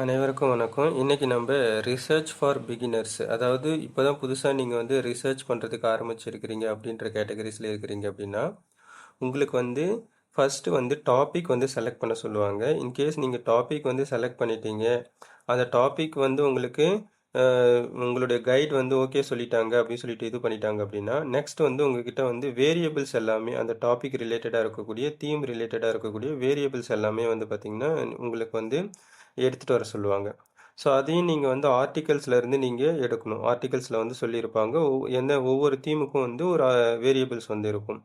அனைவருக்கும் வணக்கம். இன்னைக்கு நம்ம ரிசர்ச் ஃபார் பிகினர்ஸ், அதாவது இப்போதான் புதுசாக நீங்கள் வந்து ரிசர்ச் பண்ணுறதுக்கு ஆரம்பிச்சிருக்கிறீங்க அப்படின்ற கேட்டகரிஸில் இருக்கிறீங்க அப்படின்னா உங்களுக்கு வந்து ஃபஸ்ட்டு வந்து டாபிக் வந்து செலக்ட் பண்ண சொல்லுவாங்க. இன்கேஸ் நீங்கள் டாபிக் வந்து செலக்ட் பண்ணிட்டீங்க, அந்த டாபிக் வந்து உங்களுக்கு உங்களுடைய கைட் வந்து ஓகே சொல்லிட்டாங்க அப்படின்னு சொல்லிட்டு இது பண்ணிட்டாங்க அப்படின்னா, நெக்ஸ்ட் வந்து உங்ககிட்ட வந்து வேரியபிள்ஸ் எல்லாமே அந்த டாபிக் ரிலேட்டடாக இருக்கக்கூடிய தீம் ரிலேட்டடாக இருக்கக்கூடிய வேரியபிள்ஸ் எல்லாமே வந்து பார்த்திங்கன்னா உங்களுக்கு வந்து எடுத்துகிட்டு வர சொல்லுவாங்க. ஸோ அதையும் நீங்கள் வந்து ஆர்டிகல்ஸ்ல இருந்து நீங்கள் எடுக்கணும். ஆர்டிகல்ஸில் வந்து சொல்லியிருப்பாங்க ஒவ்வொரு தீமுக்கும் வந்து ஒரு வேரியபிள்ஸ் வந்து இருக்கும்.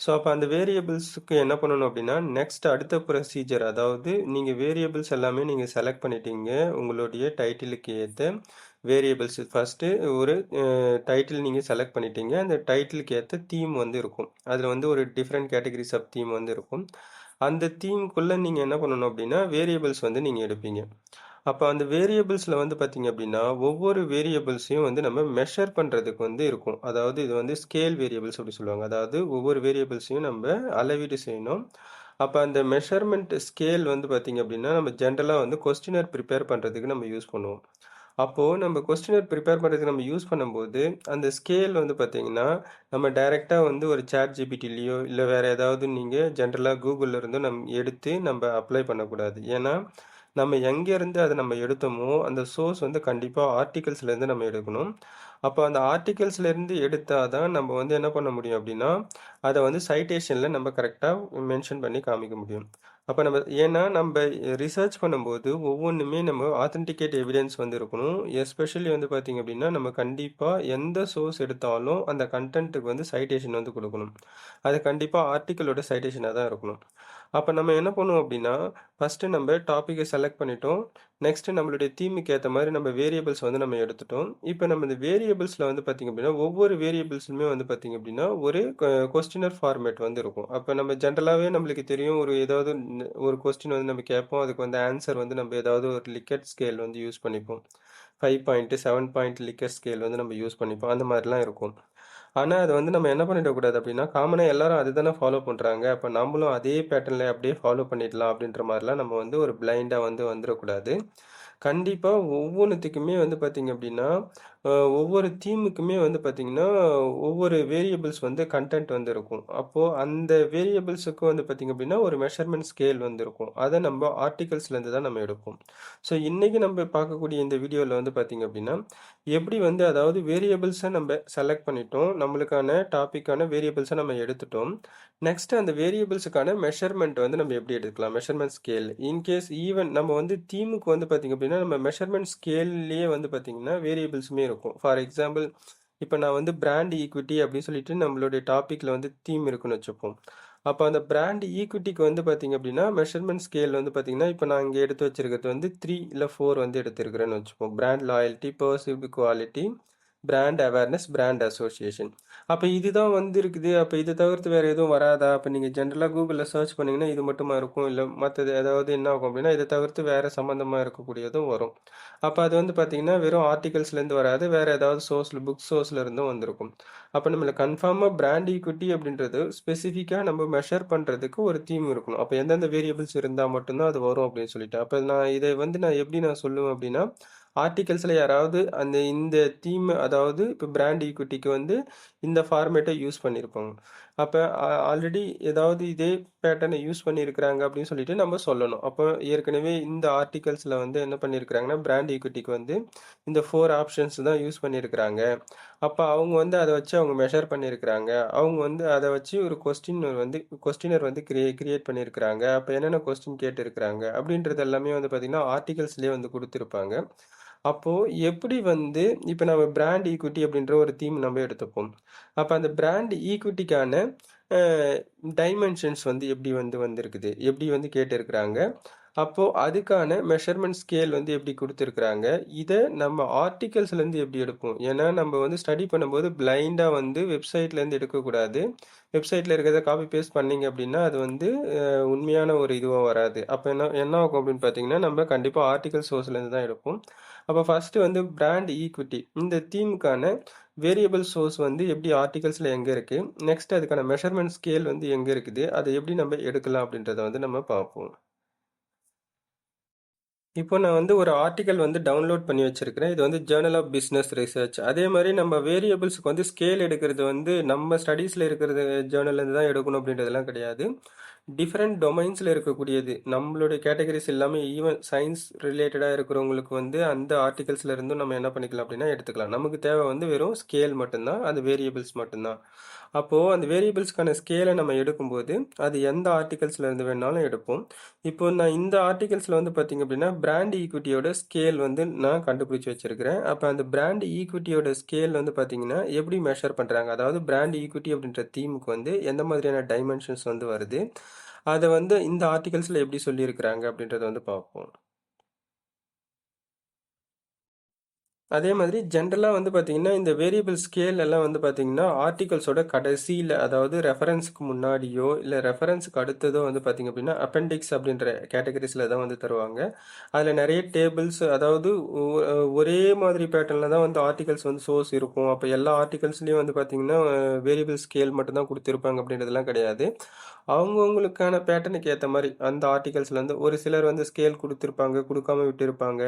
ஸோ அப்போ அந்த வேரியபிள்ஸுக்கு என்ன பண்ணணும் அப்படின்னா, நெக்ஸ்ட் அடுத்த ப்ரொசீஜர், அதாவது நீங்கள் வேரியபிள்ஸ் எல்லாமே நீங்கள் செலக்ட் பண்ணிட்டீங்க. உங்களுடைய டைட்டிலுக்கு ஏற்ற வேரியபிள்ஸ் ஃபஸ்ட்டு ஒரு டைட்டில் நீங்கள் செலக்ட் பண்ணிட்டீங்க. அந்த டைட்டிலுக்கு ஏற்ற தீம் வந்து இருக்கும். அதில் வந்து ஒரு டிஃப்ரெண்ட் கேட்டகரிஸ் ஆஃப் தீம் வந்து இருக்கும். அந்த தீம்குள்ளே நீங்கள் என்ன பண்ணணும் அப்படின்னா வேரியபிள்ஸ் வந்து நீங்கள் எடுப்பீங்க. அப்போ அந்த வேரியபிள்ஸில் வந்து பார்த்தீங்க அப்படின்னா ஒவ்வொரு வேரியபிள்ஸையும் வந்து நம்ம மெஷர் பண்ணுறதுக்கு வந்து இருக்கும். அதாவது இது வந்து ஸ்கேல் வேரியபிள்ஸ் அப்படி சொல்லுவாங்க. அதாவது ஒவ்வொரு வேரியபிள்ஸையும் நம்ம அளவீடு செய்யணும். அப்போ அந்த மெஷர்மெண்ட் ஸ்கேல் வந்து பார்த்தீங்க அப்படின்னா நம்ம ஜென்ரலாக வந்து கொஸ்டினர் ப்ரிப்பேர் பண்ணுறதுக்கு நம்ம யூஸ் பண்ணுவோம். அப்போது நம்ம கொஸ்டினர் ப்ரிப்பேர் பண்ணுறதுக்கு நம்ம யூஸ் பண்ணும்போது அந்த ஸ்கேல் வந்து பார்த்தீங்கன்னா நம்ம டைரெக்டாக வந்து ஒரு சாட் ஜிபிடிலேயோ இல்லை வேறு ஏதாவது நீங்கள் ஜென்ரலாக கூகுளில் இருந்தோ எடுத்து நம்ம அப்ளை பண்ணக்கூடாது. ஏன்னா நம்ம எங்கேருந்து அதை நம்ம எடுத்தோமோ அந்த சோர்ஸ் வந்து கண்டிப்பாக ஆர்டிகல்ஸ்லேருந்து நம்ம எடுக்கணும். அப்போ அந்த ஆர்டிகல்ஸ்லேருந்து எடுத்தால் தான் நம்ம வந்து என்ன பண்ண முடியும் அப்படின்னா அதை வந்து சைட்டேஷனில் நம்ம கரெக்டாக மென்ஷன் பண்ணி காமிக்க முடியும். அப்போ ஏன்னா நம்ம ரிசர்ச் பண்ணும்போது ஒவ்வொன்றுமே நம்ம ஆத்தென்டிகேட் எவிடன்ஸ் வந்து இருக்கணும். எஸ்பெஷலி வந்து பார்த்திங்க அப்படின்னா நம்ம கண்டிப்பாக எந்த சோர்ஸ் எடுத்தாலும் அந்த கண்டென்ட்டுக்கு வந்து சைட்டேஷன் வந்து கொடுக்கணும். அது கண்டிப்பாக ஆர்டிக்கலோட சைட்டேஷனாக தான் இருக்கணும். அப்போ நம்ம என்ன பண்ணுவோம் அப்படின்னா ஃபஸ்ட்டு நம்ம டாப்பிக்கை செலக்ட் பண்ணிட்டோம். நெக்ஸ்ட்டு நம்மளுடைய தீமுக்கு ஏற்ற மாதிரி நம்ம வேரியபிள்ஸ் வந்து நம்ம எடுத்துட்டோம். இப்போ நம்ம இந்த வேரியபிள்ஸில் வந்து பார்த்திங்க அப்படின்னா ஒவ்வொரு வேரியபிள்ஸுமே வந்து பார்த்திங்க அப்படின்னா ஒரு கொஸ்டினர் ஃபார்மேட் வந்து இருக்கும். அப்போ நம்ம ஜென்ரலாகவே நம்மளுக்கு தெரியும், ஏதாவது ஒரு கொஸ்டின் வந்து நம்ம கேட்போம். அதுக்கு வந்து ஆன்சர் வந்து நம்ம ஏதாவது ஒரு லிக்கட் ஸ்கேல் வந்து யூஸ் பண்ணிப்போம். 5 பாயிண்ட்டு 7 பாயிண்ட் லிக்கட் ஸ்கேல் வந்து நம்ம யூஸ் பண்ணிப்போம். அந்த மாதிரிலாம் இருக்கும். ஆனால் அதை வந்து நம்ம என்ன பண்ணிடக்கூடாது அப்படின்னா காமனாக எல்லாரும் அதுதானே ஃபாலோ பண்ணுறாங்க, அப்போ நம்மளும் அதே பேட்டர்னில் அப்படியே ஃபாலோ பண்ணிடலாம் அப்படின்ற மாதிரிலாம் நம்ம வந்து ஒரு பிளைண்டாக வந்து வந்துடக்கூடாது. கண்டிப்பாக ஒவ்வொன்றுத்துக்குமே வந்து பார்த்திங்க அப்படின்னா ஒவ்வொரு தீமுக்குமே வந்து பார்த்திங்கன்னா ஒவ்வொரு வேரியபிள்ஸ் வந்து கண்டென்ட் வந்து இருக்கும். அப்போது அந்த வேரியபிள்ஸுக்கு வந்து பார்த்திங்க அப்படின்னா ஒரு மெஷர்மெண்ட் ஸ்கேல் வந்து இருக்கும். அதை நம்ம ஆர்டிகல்ஸ்லேருந்து தான் நம்ம எடுப்போம். ஸோ இன்றைக்கி நம்ம பார்க்கக்கூடிய இந்த வீடியோவில் வந்து பார்த்திங்க அப்படின்னா எப்படி வந்து, அதாவது வேரியபிள்ஸை நம்ம செலக்ட் பண்ணிட்டோம், நம்மளுக்கான டாப்பிக்கான வேரியபிள்ஸை நம்ம எடுத்துட்டோம். நெக்ஸ்ட் அந்த வேரியபிள்ஸுக்கான மெஷர்மெண்ட் வந்து நம்ம எப்படி எடுக்கலாம், மெஷர்மெண்ட் ஸ்கேல். இன்கேஸ் ஈவன் நம்ம வந்து தீமுக்கு வந்து பார்த்திங்க அப்படின்னா நம்ம மெஷர்மெண்ட் ஸ்கேல்லையே வந்து பார்த்திங்கன்னா வேரியபிள்ஸுமே இருக்கும். ஃபார் எக்ஸாம்பிள் இப்போ நான் வந்து பிராண்ட் ஈக்விட்டி அப்படின்னு சொல்லிட்டு நம்மளுடைய டாப்பிக்கில் வந்து தீம் இருக்குன்னு வச்சுப்போம். அப்போ அந்த பிராண்ட் ஈக்விட்டிக்கு வந்து பார்த்திங்க அப்படின்னா மெஷர்மெண்ட் ஸ்கேல் வந்து பார்த்திங்கன்னா இப்போ நான் இங்கே எடுத்து வச்சிருக்கிறது வந்து 3 இல்லை 4 வந்து எடுத்துருக்கிறேன்னு வச்சுப்போம். Brand loyalty, perceived quality, brand awareness, brand association. அப்போ இதுதான் வந்து இருக்குது. அப்போ இதை தவிர்த்து வேறு எதுவும் வராதா? அப்போ நீங்கள் ஜென்ரலாக கூகுளில் சர்ச் பண்ணிங்கன்னா இது மட்டுமா இருக்கும், இல்லை மற்றது ஏதாவது என்ன ஆகும் அப்படின்னா இதை தவிர்த்து வேறு சம்மந்தமாக இருக்கக்கூடியதும் வரும். அப்போ அது வந்து பார்த்திங்கன்னா வெறும் ஆர்டிகல்ஸ்லேருந்து வராது, வேறு ஏதாவது சோர்ஸில் புக் சோர்ஸில் இருந்தும் வந்திருக்கும். அப்போ நம்மளை கன்ஃபார்மாக பிராண்ட் ஈக்விட்டி அப்படின்றது ஸ்பெசிஃபிக்காக நம்ம மெஷர் பண்ணுறதுக்கு ஒரு தீம் இருக்கணும். அப்போ எந்தெந்த வேரியபிள்ஸ் இருந்தால் மட்டும்தான் அது வரும் அப்படின்னு சொல்லிட்டு. அப்போ இதை வந்து நான் எப்படி சொல்லுவேன் அப்படின்னா ஆர்டிகல்ஸில் யாராவது இந்த தீம், அதாவது இப்போ பிராண்ட் ஈக்விட்டிக்கு வந்து இந்த ஃபார்மேட்டை யூஸ் பண்ணியிருப்பாங்க. அப்போ ஆல்ரெடி ஏதாவது இதே பேட்டர்னை யூஸ் பண்ணியிருக்கிறாங்க அப்படின்னு சொல்லிட்டு நம்ம சொல்லணும். அப்போ ஏற்கனவே இந்த ஆர்டிகல்ஸில் வந்து என்ன பண்ணியிருக்கிறாங்கன்னா பிராண்ட் ஈக்விட்டிக்கு வந்து இந்த 4 ஆப்ஷன்ஸ் தான் யூஸ் பண்ணியிருக்கிறாங்க. அப்போ அவங்க வந்து அதை வச்சு அவங்க மெஷர் பண்ணியிருக்கிறாங்க. அவங்க வந்து அதை வச்சு ஒரு கொஸ்டினர் வந்து கிரியேட் பண்ணியிருக்கிறாங்க. அப்போ என்னென்ன கொஸ்டின் கேட்டிருக்கிறாங்க அப்படின்றது எல்லாமே வந்து பார்த்திங்கன்னா ஆர்டிகல்ஸ்லேயே வந்து கொடுத்துருப்பாங்க. அப்போது எப்படி வந்து இப்போ நம்ம பிராண்ட் ஈக்விட்டி அப்படின்ற ஒரு தீம் நம்ம எடுத்துப்போம். அப்போ அந்த பிராண்ட் ஈக்விட்டிக்கான டைமென்ஷன்ஸ் வந்து எப்படி வந்திருக்குது, எப்படி வந்து கேட்டிருக்கிறாங்க. அப்போது அதுக்கான மெஷர்மெண்ட் ஸ்கேல் வந்து எப்படி கொடுத்துருக்குறாங்க. இதை நம்ம ஆர்டிகல்ஸ்லேருந்து எப்படி எடுப்போம். ஏன்னா நம்ம வந்து ஸ்டடி பண்ணும்போது பிளைண்டாக வந்து வெப்சைட்லேருந்து எடுக்கக்கூடாது. வெப்சைட்டில் இருக்கிறத காப்பி பேஸ்ட் பண்ணிங்க அப்படின்னா அது வந்து உண்மையான ஒரு இதுவாக வராது. அப்போ என்ன ஆகும் அப்படின்னு பார்த்தீங்கன்னா நம்ம கண்டிப்பாக ஆர்டிகல் சோர்ஸ்லேருந்து தான் எடுப்போம். அப்போ ஃபஸ்ட்டு வந்து பிராண்ட் ஈக்விட்டி இந்த தீமுக்கான வேரியபிள் சோர்ஸ் வந்து எப்படி ஆர்டிகல்ஸில் எங்கே இருக்குது, நெக்ஸ்ட் அதுக்கான மெஷர்மெண்ட் ஸ்கேல் வந்து எங்கே இருக்குது, அதை எப்படி நம்ம எடுக்கலாம் அப்படின்றத வந்து நம்ம பார்ப்போம். இப்போ நான் வந்து ஒரு ஆர்டிக்கல் வந்து டவுன்லோட் பண்ணி வச்சிருக்கிறேன். இது வந்து ஜேர்னல் ஆஃப் பிசினஸ் ரிசர்ச். அதே மாதிரி நம்ம வேரியபிள்ஸ்க்கு வந்து ஸ்கேல் எடுக்கிறது வந்து நம்ம ஸ்டடீஸ்ல இருக்கிறது ஜேர்னல்ல இருந்து தான் எடுக்கணும் அப்படின்றதெல்லாம் கிடையாது. டிஃப்ரெண்ட் டொமைன்ஸ்ல இருக்கக்கூடியது நம்மளுடைய கேட்டகரிஸ் எல்லாமே ஈவன் சயின்ஸ் ரிலேட்டடா இருக்கிறவங்களுக்கு வந்து அந்த ஆர்டிகல்ஸ்ல இருந்தும் நம்ம என்ன பண்ணிக்கலாம் அப்படின்னா எடுத்துக்கலாம். நமக்கு தேவை வந்து வெறும் ஸ்கேல் மட்டும்தான், அது வேரியபிள்ஸ் மட்டும்தான். அப்போ அந்த வேரியபிள்ஸ்க்கான ஸ்கேலை நம்ம எடுக்கும்போது அது எந்த ஆர்டிகல்ஸ்ல இருந்து வேணாலும் எடுப்போம். இப்போ நான் இந்த ஆர்டிகல்ஸ்ல வந்து பார்த்தீங்க அப்படின்னா பிராண்ட் ஈக்விட்டியோட ஸ்கேல் வந்து நான் கண்டுபிடிச்சு வச்சிருக்கிறேன். அப்போ அந்த பிராண்ட் ஈக்விட்டியோட ஸ்கேல் வந்து பார்த்தீங்கன்னா எப்படி மெஷர் பண்றாங்க, அதாவது பிராண்ட் ஈக்விட்டி அப்படின்ற தீமுக்கு வந்து எந்த மாதிரியான டைமென்ஷன்ஸ் வந்து வருது, அதை வந்து இந்த ஆர்டிகல்ஸ்ல எப்படி சொல்லியிருக்கிறாங்க அப்படின்றத வந்து பார்ப்போம். அதே மாதிரி ஜென்ரலாக வந்து பார்த்தீங்கன்னா இந்த வேரியபிள் ஸ்கேல் எல்லாம் வந்து பார்த்தீங்கன்னா ஆர்டிகல்ஸோட கடைசியில், அதாவது ரெஃபரன்ஸ்க்கு முன்னாடியோ இல்லை ரெஃபரன்ஸுக்கு அடுத்ததோ வந்து பார்த்தீங்க அப்படின்னா அப்பெண்டிக்ஸ் அப்படின்ற கேட்டகரிஸில் தான் வந்து தருவாங்க. அதில் நிறைய டேபிள்ஸ், அதாவது ஒரே மாதிரி பேட்டர்னில் தான் வந்து ஆர்டிகல்ஸ் வந்து சோர்ஸ் இருக்கும். அப்போ எல்லா ஆர்டிகல்ஸ்லேயும் வந்து பார்த்தீங்கன்னா வேரியபிள் ஸ்கேல் மட்டும்தான் கொடுத்துருப்பாங்க அப்படின்றதெல்லாம் கிடையாது. அவங்கவுங்களுக்கான பேட்டர்னுக்கு ஏற்ற மாதிரி அந்த ஆர்டிகல்ஸ்ல வந்து ஒரு சிலர் வந்து ஸ்கேல் கொடுத்துருப்பாங்க, கொடுக்காம விட்டுருப்பாங்க.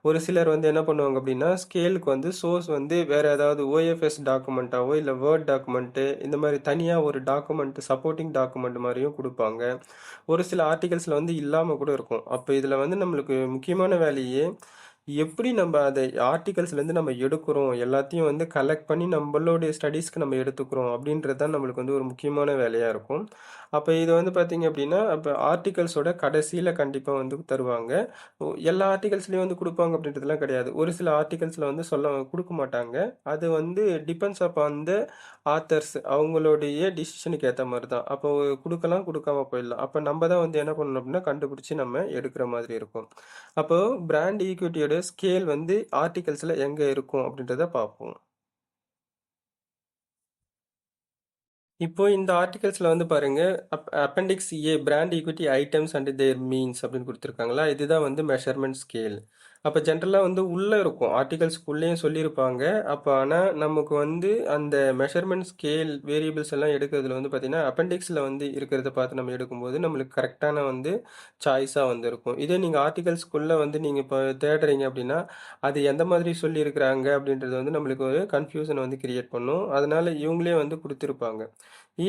ஒரு சிலர் வந்து என்ன பண்ணுவாங்க அப்படின்னா ஸ்கேலுக்கு வந்து சோர்ஸ் வந்து வேற ஏதாவது ஓஎஃப்எஸ் டாக்குமெண்ட்டாவோ இல்லை வேர்ட் டாக்குமெண்ட்டு இந்த மாதிரி தனியாக ஒரு டாக்குமெண்ட் சப்போர்ட்டிங் டாக்குமெண்ட் மாதிரியும் கொடுப்பாங்க. ஒரு சில ஆர்டிகல்ஸில் வந்து இல்லாமல் கூட இருக்கும். அப்போ இதில் வந்து நம்மளுக்கு முக்கியமான வேலையே எப்படி நம்ம அதை ஆர்டிகல்ஸ்லேருந்து நம்ம எடுக்கிறோம், எல்லாத்தையும் வந்து கலெக்ட் பண்ணி நம்மளுடைய ஸ்டடீஸ்க்கு நம்ம எடுத்துக்கிறோம் அப்படின்றது தான் நம்மளுக்கு வந்து ஒரு முக்கியமான வேலையாக இருக்கும். அப்போ இது வந்து பார்த்தீங்க அப்படின்னா அப்போ ஆர்டிகல்ஸோட கடைசியில் கண்டிப்பாக வந்து தருவாங்க. எல்லா ஆர்டிகல்ஸ்லேயும் வந்து கொடுப்பாங்க அப்படின்றதுலாம் கிடையாது. ஒரு சில ஆர்டிகல்ஸில் வந்து சொல்ல கொடுக்க மாட்டாங்க. அது வந்து டிபெண்ட்ஸ் அப்பான் த ஆத்தர்ஸ், அவங்களுடைய டிசிஷனுக்கு ஏற்ற மாதிரி தான். அப்போ கொடுக்கலாம், கொடுக்காம போயிடலாம். அப்போ நம்ம தான் வந்து என்ன பண்ணணும் அப்படின்னா கண்டுபிடிச்சி நம்ம எடுக்கிற மாதிரி இருக்கும். அப்போ பிராண்ட் ஈக்விட்டியோட ஸ்கேல் வந்து ஆர்டிகல்ஸ்ல எங்க இருக்கும் அப்படின்றத பார்ப்போம். இப்போ இந்த ஆர்டிகல்ஸ்ல வந்து பாருங்க, appendix A brand equity items and their means அப்படின்னு கொடுத்துருக்காங்களா, இதுதான் வந்து மெஷர்மெண்ட் ஸ்கேல். அப்போ ஜென்ரலாக வந்து உள்ளே இருக்கும் ஆர்டிகல்ஸ்க்குள்ளேயும் சொல்லியிருப்பாங்க. அப்போ ஆனால் நமக்கு வந்து அந்த மெஷர்மெண்ட் ஸ்கேல் வேரியபிள்ஸ் எல்லாம் எடுக்கிறதுல வந்து பார்த்தீங்கன்னா அப்பெண்டிக்ஸில் வந்து இருக்கிறத பார்த்து நம்ம எடுக்கும்போது நம்மளுக்கு கரெக்டான வந்து சாய்ஸாக வந்து இருக்கும். இதே நீங்கள் ஆர்டிகல்ஸ்க்குள்ளே வந்து நீங்கள் இப்போ தேடுறீங்க அப்படின்னா அது எந்த மாதிரி சொல்லியிருக்கிறாங்க அப்படின்றது வந்து நம்மளுக்கு ஒரு கன்ஃபியூஷன் வந்து கிரியேட் பண்ணும். அதனால இவங்களே வந்து கொடுத்துருப்பாங்க.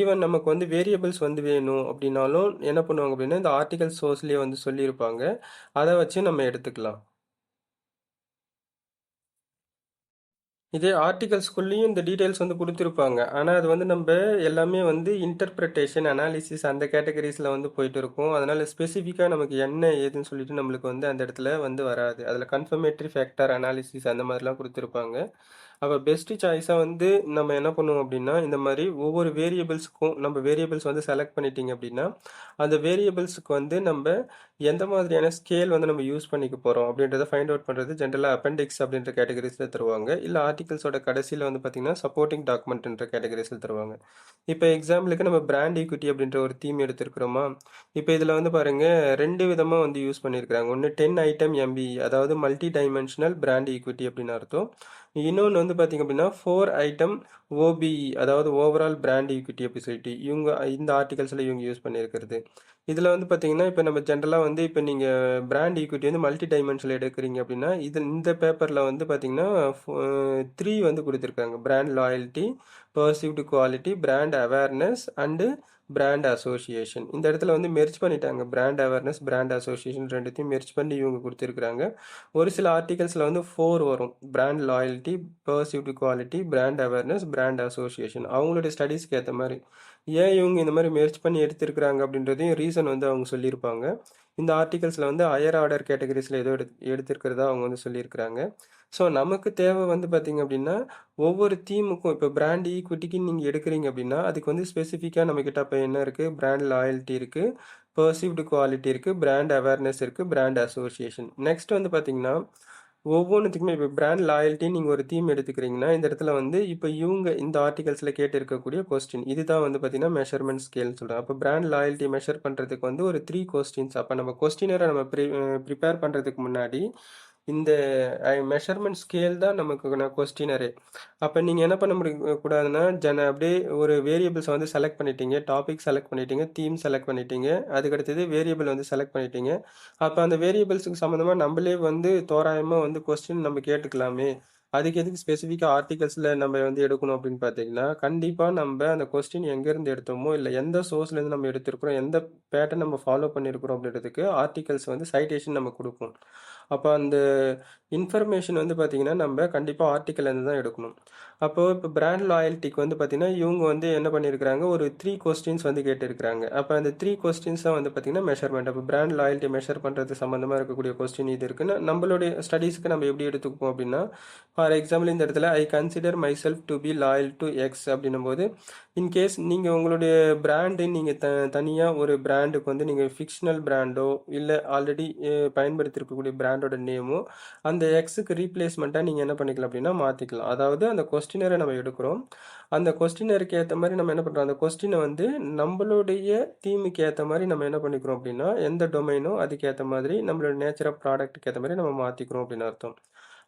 ஈவன் நமக்கு வந்து வேரியபிள்ஸ் வந்து வேணும் அப்படின்னாலும் என்ன பண்ணுவாங்க அப்படின்னா இந்த ஆர்டிகல் சோர்ஸ்லேயே வந்து சொல்லியிருப்பாங்க. அதை வச்சு நம்ம எடுத்துக்கலாம். இதே ஆர்டிகல்ஸ்குள்ளேயும் இந்த டீடைல்ஸ் வந்து கொடுத்துருப்பாங்க. ஆனால் அது வந்து நம்ம எல்லாமே வந்து இன்டர்பிரிட்டேஷன் அனாலிசிஸ் அந்த கேட்டகரிஸில் வந்து போயிட்டு இருக்கும். அதனால ஸ்பெசிஃபிக்காக நமக்கு என்ன ஏதுன்னு சொல்லிட்டு நம்மளுக்கு வந்து அந்த இடத்துல வந்து வராது. அதில் கன்ஃபர்மேட்டரி ஃபேக்டர் அனாலிசிஸ் அந்த மாதிரிலாம் கொடுத்துருப்பாங்க. அப்போ பெஸ்ட்டு சாய்ஸாக வந்து நம்ம என்ன பண்ணுவோம் அப்படின்னா இந்த மாதிரி ஒவ்வொரு வேரியபிள்ஸுக்கும் நம்ம வேரியபிள்ஸ் வந்து செலக்ட் பண்ணிட்டீங்க அப்படின்னா அந்த வேரியபிள்ஸுக்கு வந்து நம்ம எந்த மாதிரியான ஸ்கேல் வந்து நம்ம யூஸ் பண்ணிக்க போகிறோம் அப்படின்றத ஃபைண்ட் அவுட் பண்ணுறது ஜென்ரலாக அப்பெண்டிக்ஸ் அப்படின்ற கேட்டகரிஸில் தருவாங்க. இல்லை ஆர்டிகல்ஸோட கடைசியில் வந்து பார்த்தீங்கன்னா சப்போர்ட்டிங் டாக்குமெண்ட்ன்ற கேட்டகரிஸில் தருவாங்க. இப்போ எக்ஸாம்பிளுக்கு நம்ம பிராண்ட் ஈக்விட்டி அப்படின்ற ஒரு தீம் எடுத்துருக்கிறோமா, இப்போ இதில் வந்து பாருங்க ரெண்டு விதமாக வந்து யூஸ் பண்ணியிருக்கிறாங்க. ஒன்று 10 ஐட்டம் எம்பிஇ, அதாவது மல்டி டைமென்ஷனல் பிராண்ட் ஈக்விட்டி அப்படின்னு அர்த்தம். இன்னொன்று வந்து பார்த்தீங்க அப்படின்னா 4 ஐட்டம் ஓபிஇ, அதாவது ஓவரால் பிராண்ட் ஈக்விட்டி அப்படி சொல்லிட்டு இவங்க இந்த ஆர்டிகல்ஸில் இவங்க யூஸ் பண்ணியிருக்கிறது. இதில் வந்து பார்த்தீங்கன்னா இப்போ நம்ம ஜென்ரலாக வந்து இப்போ நீங்கள் பிராண்ட் ஈக்விட்டி வந்து மல்டி டைமென்ஷனில் எடுக்கிறீங்க அப்படின்னா இந்த பேப்பரில் வந்து பார்த்தீங்கன்னா 3 வந்து கொடுத்துருக்காங்க. Brand loyalty, perceived quality, brand awareness and brand association. இந்த இடத்துல வந்து மெர்ஜ் பண்ணிட்டாங்க. பிராண்ட் அவேர்னஸ், பிராண்ட் அசோசியேஷன் ரெண்டுத்தையும் மெர்ஜ் பண்ணி இவங்க கொடுத்துருக்குறாங்க. ஒரு சில ஆர்டிகல்ஸில் வந்து 4 வரும். Brand loyalty, perceived quality, brand awareness, brand association. அவங்களுடைய ஸ்டடீஸ்க்கு ஏற்ற மாதிரி ஏன் இவங்க இந்த மாதிரி மெர்ஜ் பண்ணி எடுத்திருக்கிறாங்க அப்படின்றதையும் ரீசன் வந்து அவங்க சொல்லியிருப்பாங்க. இந்த ஆர்டிகல்ஸில் வந்து ஹையர் ஆர்டர் கேட்டகரிஸில் ஏதோ எடுத்திருக்கிறதா அவங்க வந்து சொல்லியிருக்கிறாங்க. ஸோ நமக்கு தேவை வந்து பார்த்தீங்க அப்படின்னா ஒவ்வொரு தீமுக்கும் இப்போ பிராண்ட் ஈக்விட்டிக்கு நீங்கள் எடுக்கிறீங்க அப்படின்னா அதுக்கு வந்து ஸ்பெசிஃபிக்காக நம்மக்கிட்ட அப்போ என்ன இருக்குது, பிராண்ட் லாயல்ட்டி இருக்குது, பர்சீவ்டு குவாலிட்டி இருக்குது, பிராண்ட் அவேர்னஸ் இருக்குது, பிராண்ட் அசோசியேஷன். நெக்ஸ்ட் வந்து பார்த்தீங்கன்னா ஒவ்வொன்றுத்துக்குமே இப்போ பிராண்ட் லாயல்ட்டி நீங்கள் ஒரு தீம் எடுத்துக்கிறீங்கன்னா இந்த இடத்துல வந்து இப்போ இவங்க இந்த ஆர்டிகல்ஸில் கேட்டு இருக்கக்கூடிய கொஸ்டின் இதுதான் வந்து பார்த்தீங்கன்னா மெஷர்மெண்ட் ஸ்கேல்னு சொல்கிறாங்க. அப்போ பிராண்ட் லாயல்ட்டி மெஷர் பண்ணுறதுக்கு வந்து ஒரு 3 கொஸ்டின்ஸ். அப்போ நம்ம கொஸ்டினரை நம்ம ப்ரிப்பேர் பண்ணுறதுக்கு முன்னாடி இந்த மெஷர்மெண்ட் ஸ்கேல் தான் நமக்கு கொஸ்டினரே. அப்போ நீங்கள் என்ன பண்ண கூடாதுன்னா அப்படியே ஒரு வேரியபிள்ஸை வந்து செலக்ட் பண்ணிட்டீங்க, டாபிக் செலக்ட் பண்ணிட்டீங்க, தீம் செலக்ட் பண்ணிட்டீங்க, அதுக்கடுத்தது வேரியபிள் வந்து செலக்ட் பண்ணிட்டீங்க. அப்போ அந்த வேரியபிள்ஸுக்கு சம்மந்தமாக நம்மளே வந்து தோராயமாக வந்து கொஸ்டின் நம்ம கேட்டுக்கலாமே, அதுக்கு எதுக்கு ஸ்பெசிஃபிக்காக ஆர்டிகல்ஸில் நம்ம வந்து எடுக்கணும் அப்படின்னு பார்த்தீங்கன்னா, கண்டிப்பாக நம்ம அந்த கொஸ்டின் எங்கேருந்து எடுத்தோமோ, இல்லை எந்த சோர்ஸ்லேருந்து நம்ம எடுத்திருக்கிறோம், எந்த பேட்டர்ன் நம்ம ஃபாலோ பண்ணியிருக்கிறோம் அப்படின்றதுக்கு ஆர்டிகல்ஸ் வந்து சைட்டேஷன் நம்ம கொடுப்போம். அப்போ அந்த இன்ஃபர்மேஷன் வந்து பார்த்தீங்கன்னா நம்ம கண்டிப்பாக ஆர்டிக்கல்லேருந்து தான் எடுக்கணும். அப்போது இப்போ பிராண்ட் லாயல்ட்டிக்கு வந்து பார்த்தீங்கன்னா இவங்க வந்து என்ன பண்ணியிருக்கிறாங்க, ஒரு 3 கொஸ்டின்ஸ் வந்து கேட்டிருக்கிறாங்க. அப்போ அந்த 3 கொஸ்டின்ஸ் தான் வந்து பார்த்தீங்கன்னா மெஷர்மெண்ட். அப்போ பிராண்ட் லாயல்ட்டி மெஷர் பண்ணுறது சம்மந்தமாக இருக்கக்கூடிய கொஸ்டின் இது இருக்குன்னு நம்மளுடைய ஸ்டடீஸ்க்கு நம்ம எப்படி எடுத்துக்குவோம் அப்படின்னா, ஃபார் எக்ஸாம்பிள் இந்த இடத்துல ஐ consider my self to be loyal to X அப்படின்னும் போது, இன்கேஸ் நீங்கள் உங்களுடைய பிராண்டு நீங்கள் தனியாக ஒரு பிராண்டுக்கு வந்து நீங்கள் ஃபிக்ஷனல் பிராண்டோ இல்லை ஆல்ரெடி பயன்படுத்தியிருக்கக்கூடிய பிராண்டோட நேமோ அந்த எக்ஸுக்கு ரீப்ளேஸ்மெண்ட்டாக நீங்கள் என்ன பண்ணிக்கலாம் அப்படின்னா மாற்றிக்கலாம். அதாவது அந்த கொஸ்டினரை நம்ம எடுக்கிறோம், அந்த கொஸ்டினருக்கு ஏற்ற மாதிரி நம்ம என்ன பண்ணுறோம், அந்த கொஸ்டினை வந்து நம்மளுடைய தீமுக்கு ஏற்ற மாதிரி நம்ம என்ன பண்ணிக்கிறோம் அப்படின்னா எந்த டொமைனோ அதுக்கு ஏற்ற மாதிரி நம்மளோட நேச்சர் ஆஃப் ப்ராடக்ட்டுக்கு ஏற்ற மாதிரி நம்ம மாற்றிக்கிறோம் அப்படின்னு அர்த்தம்.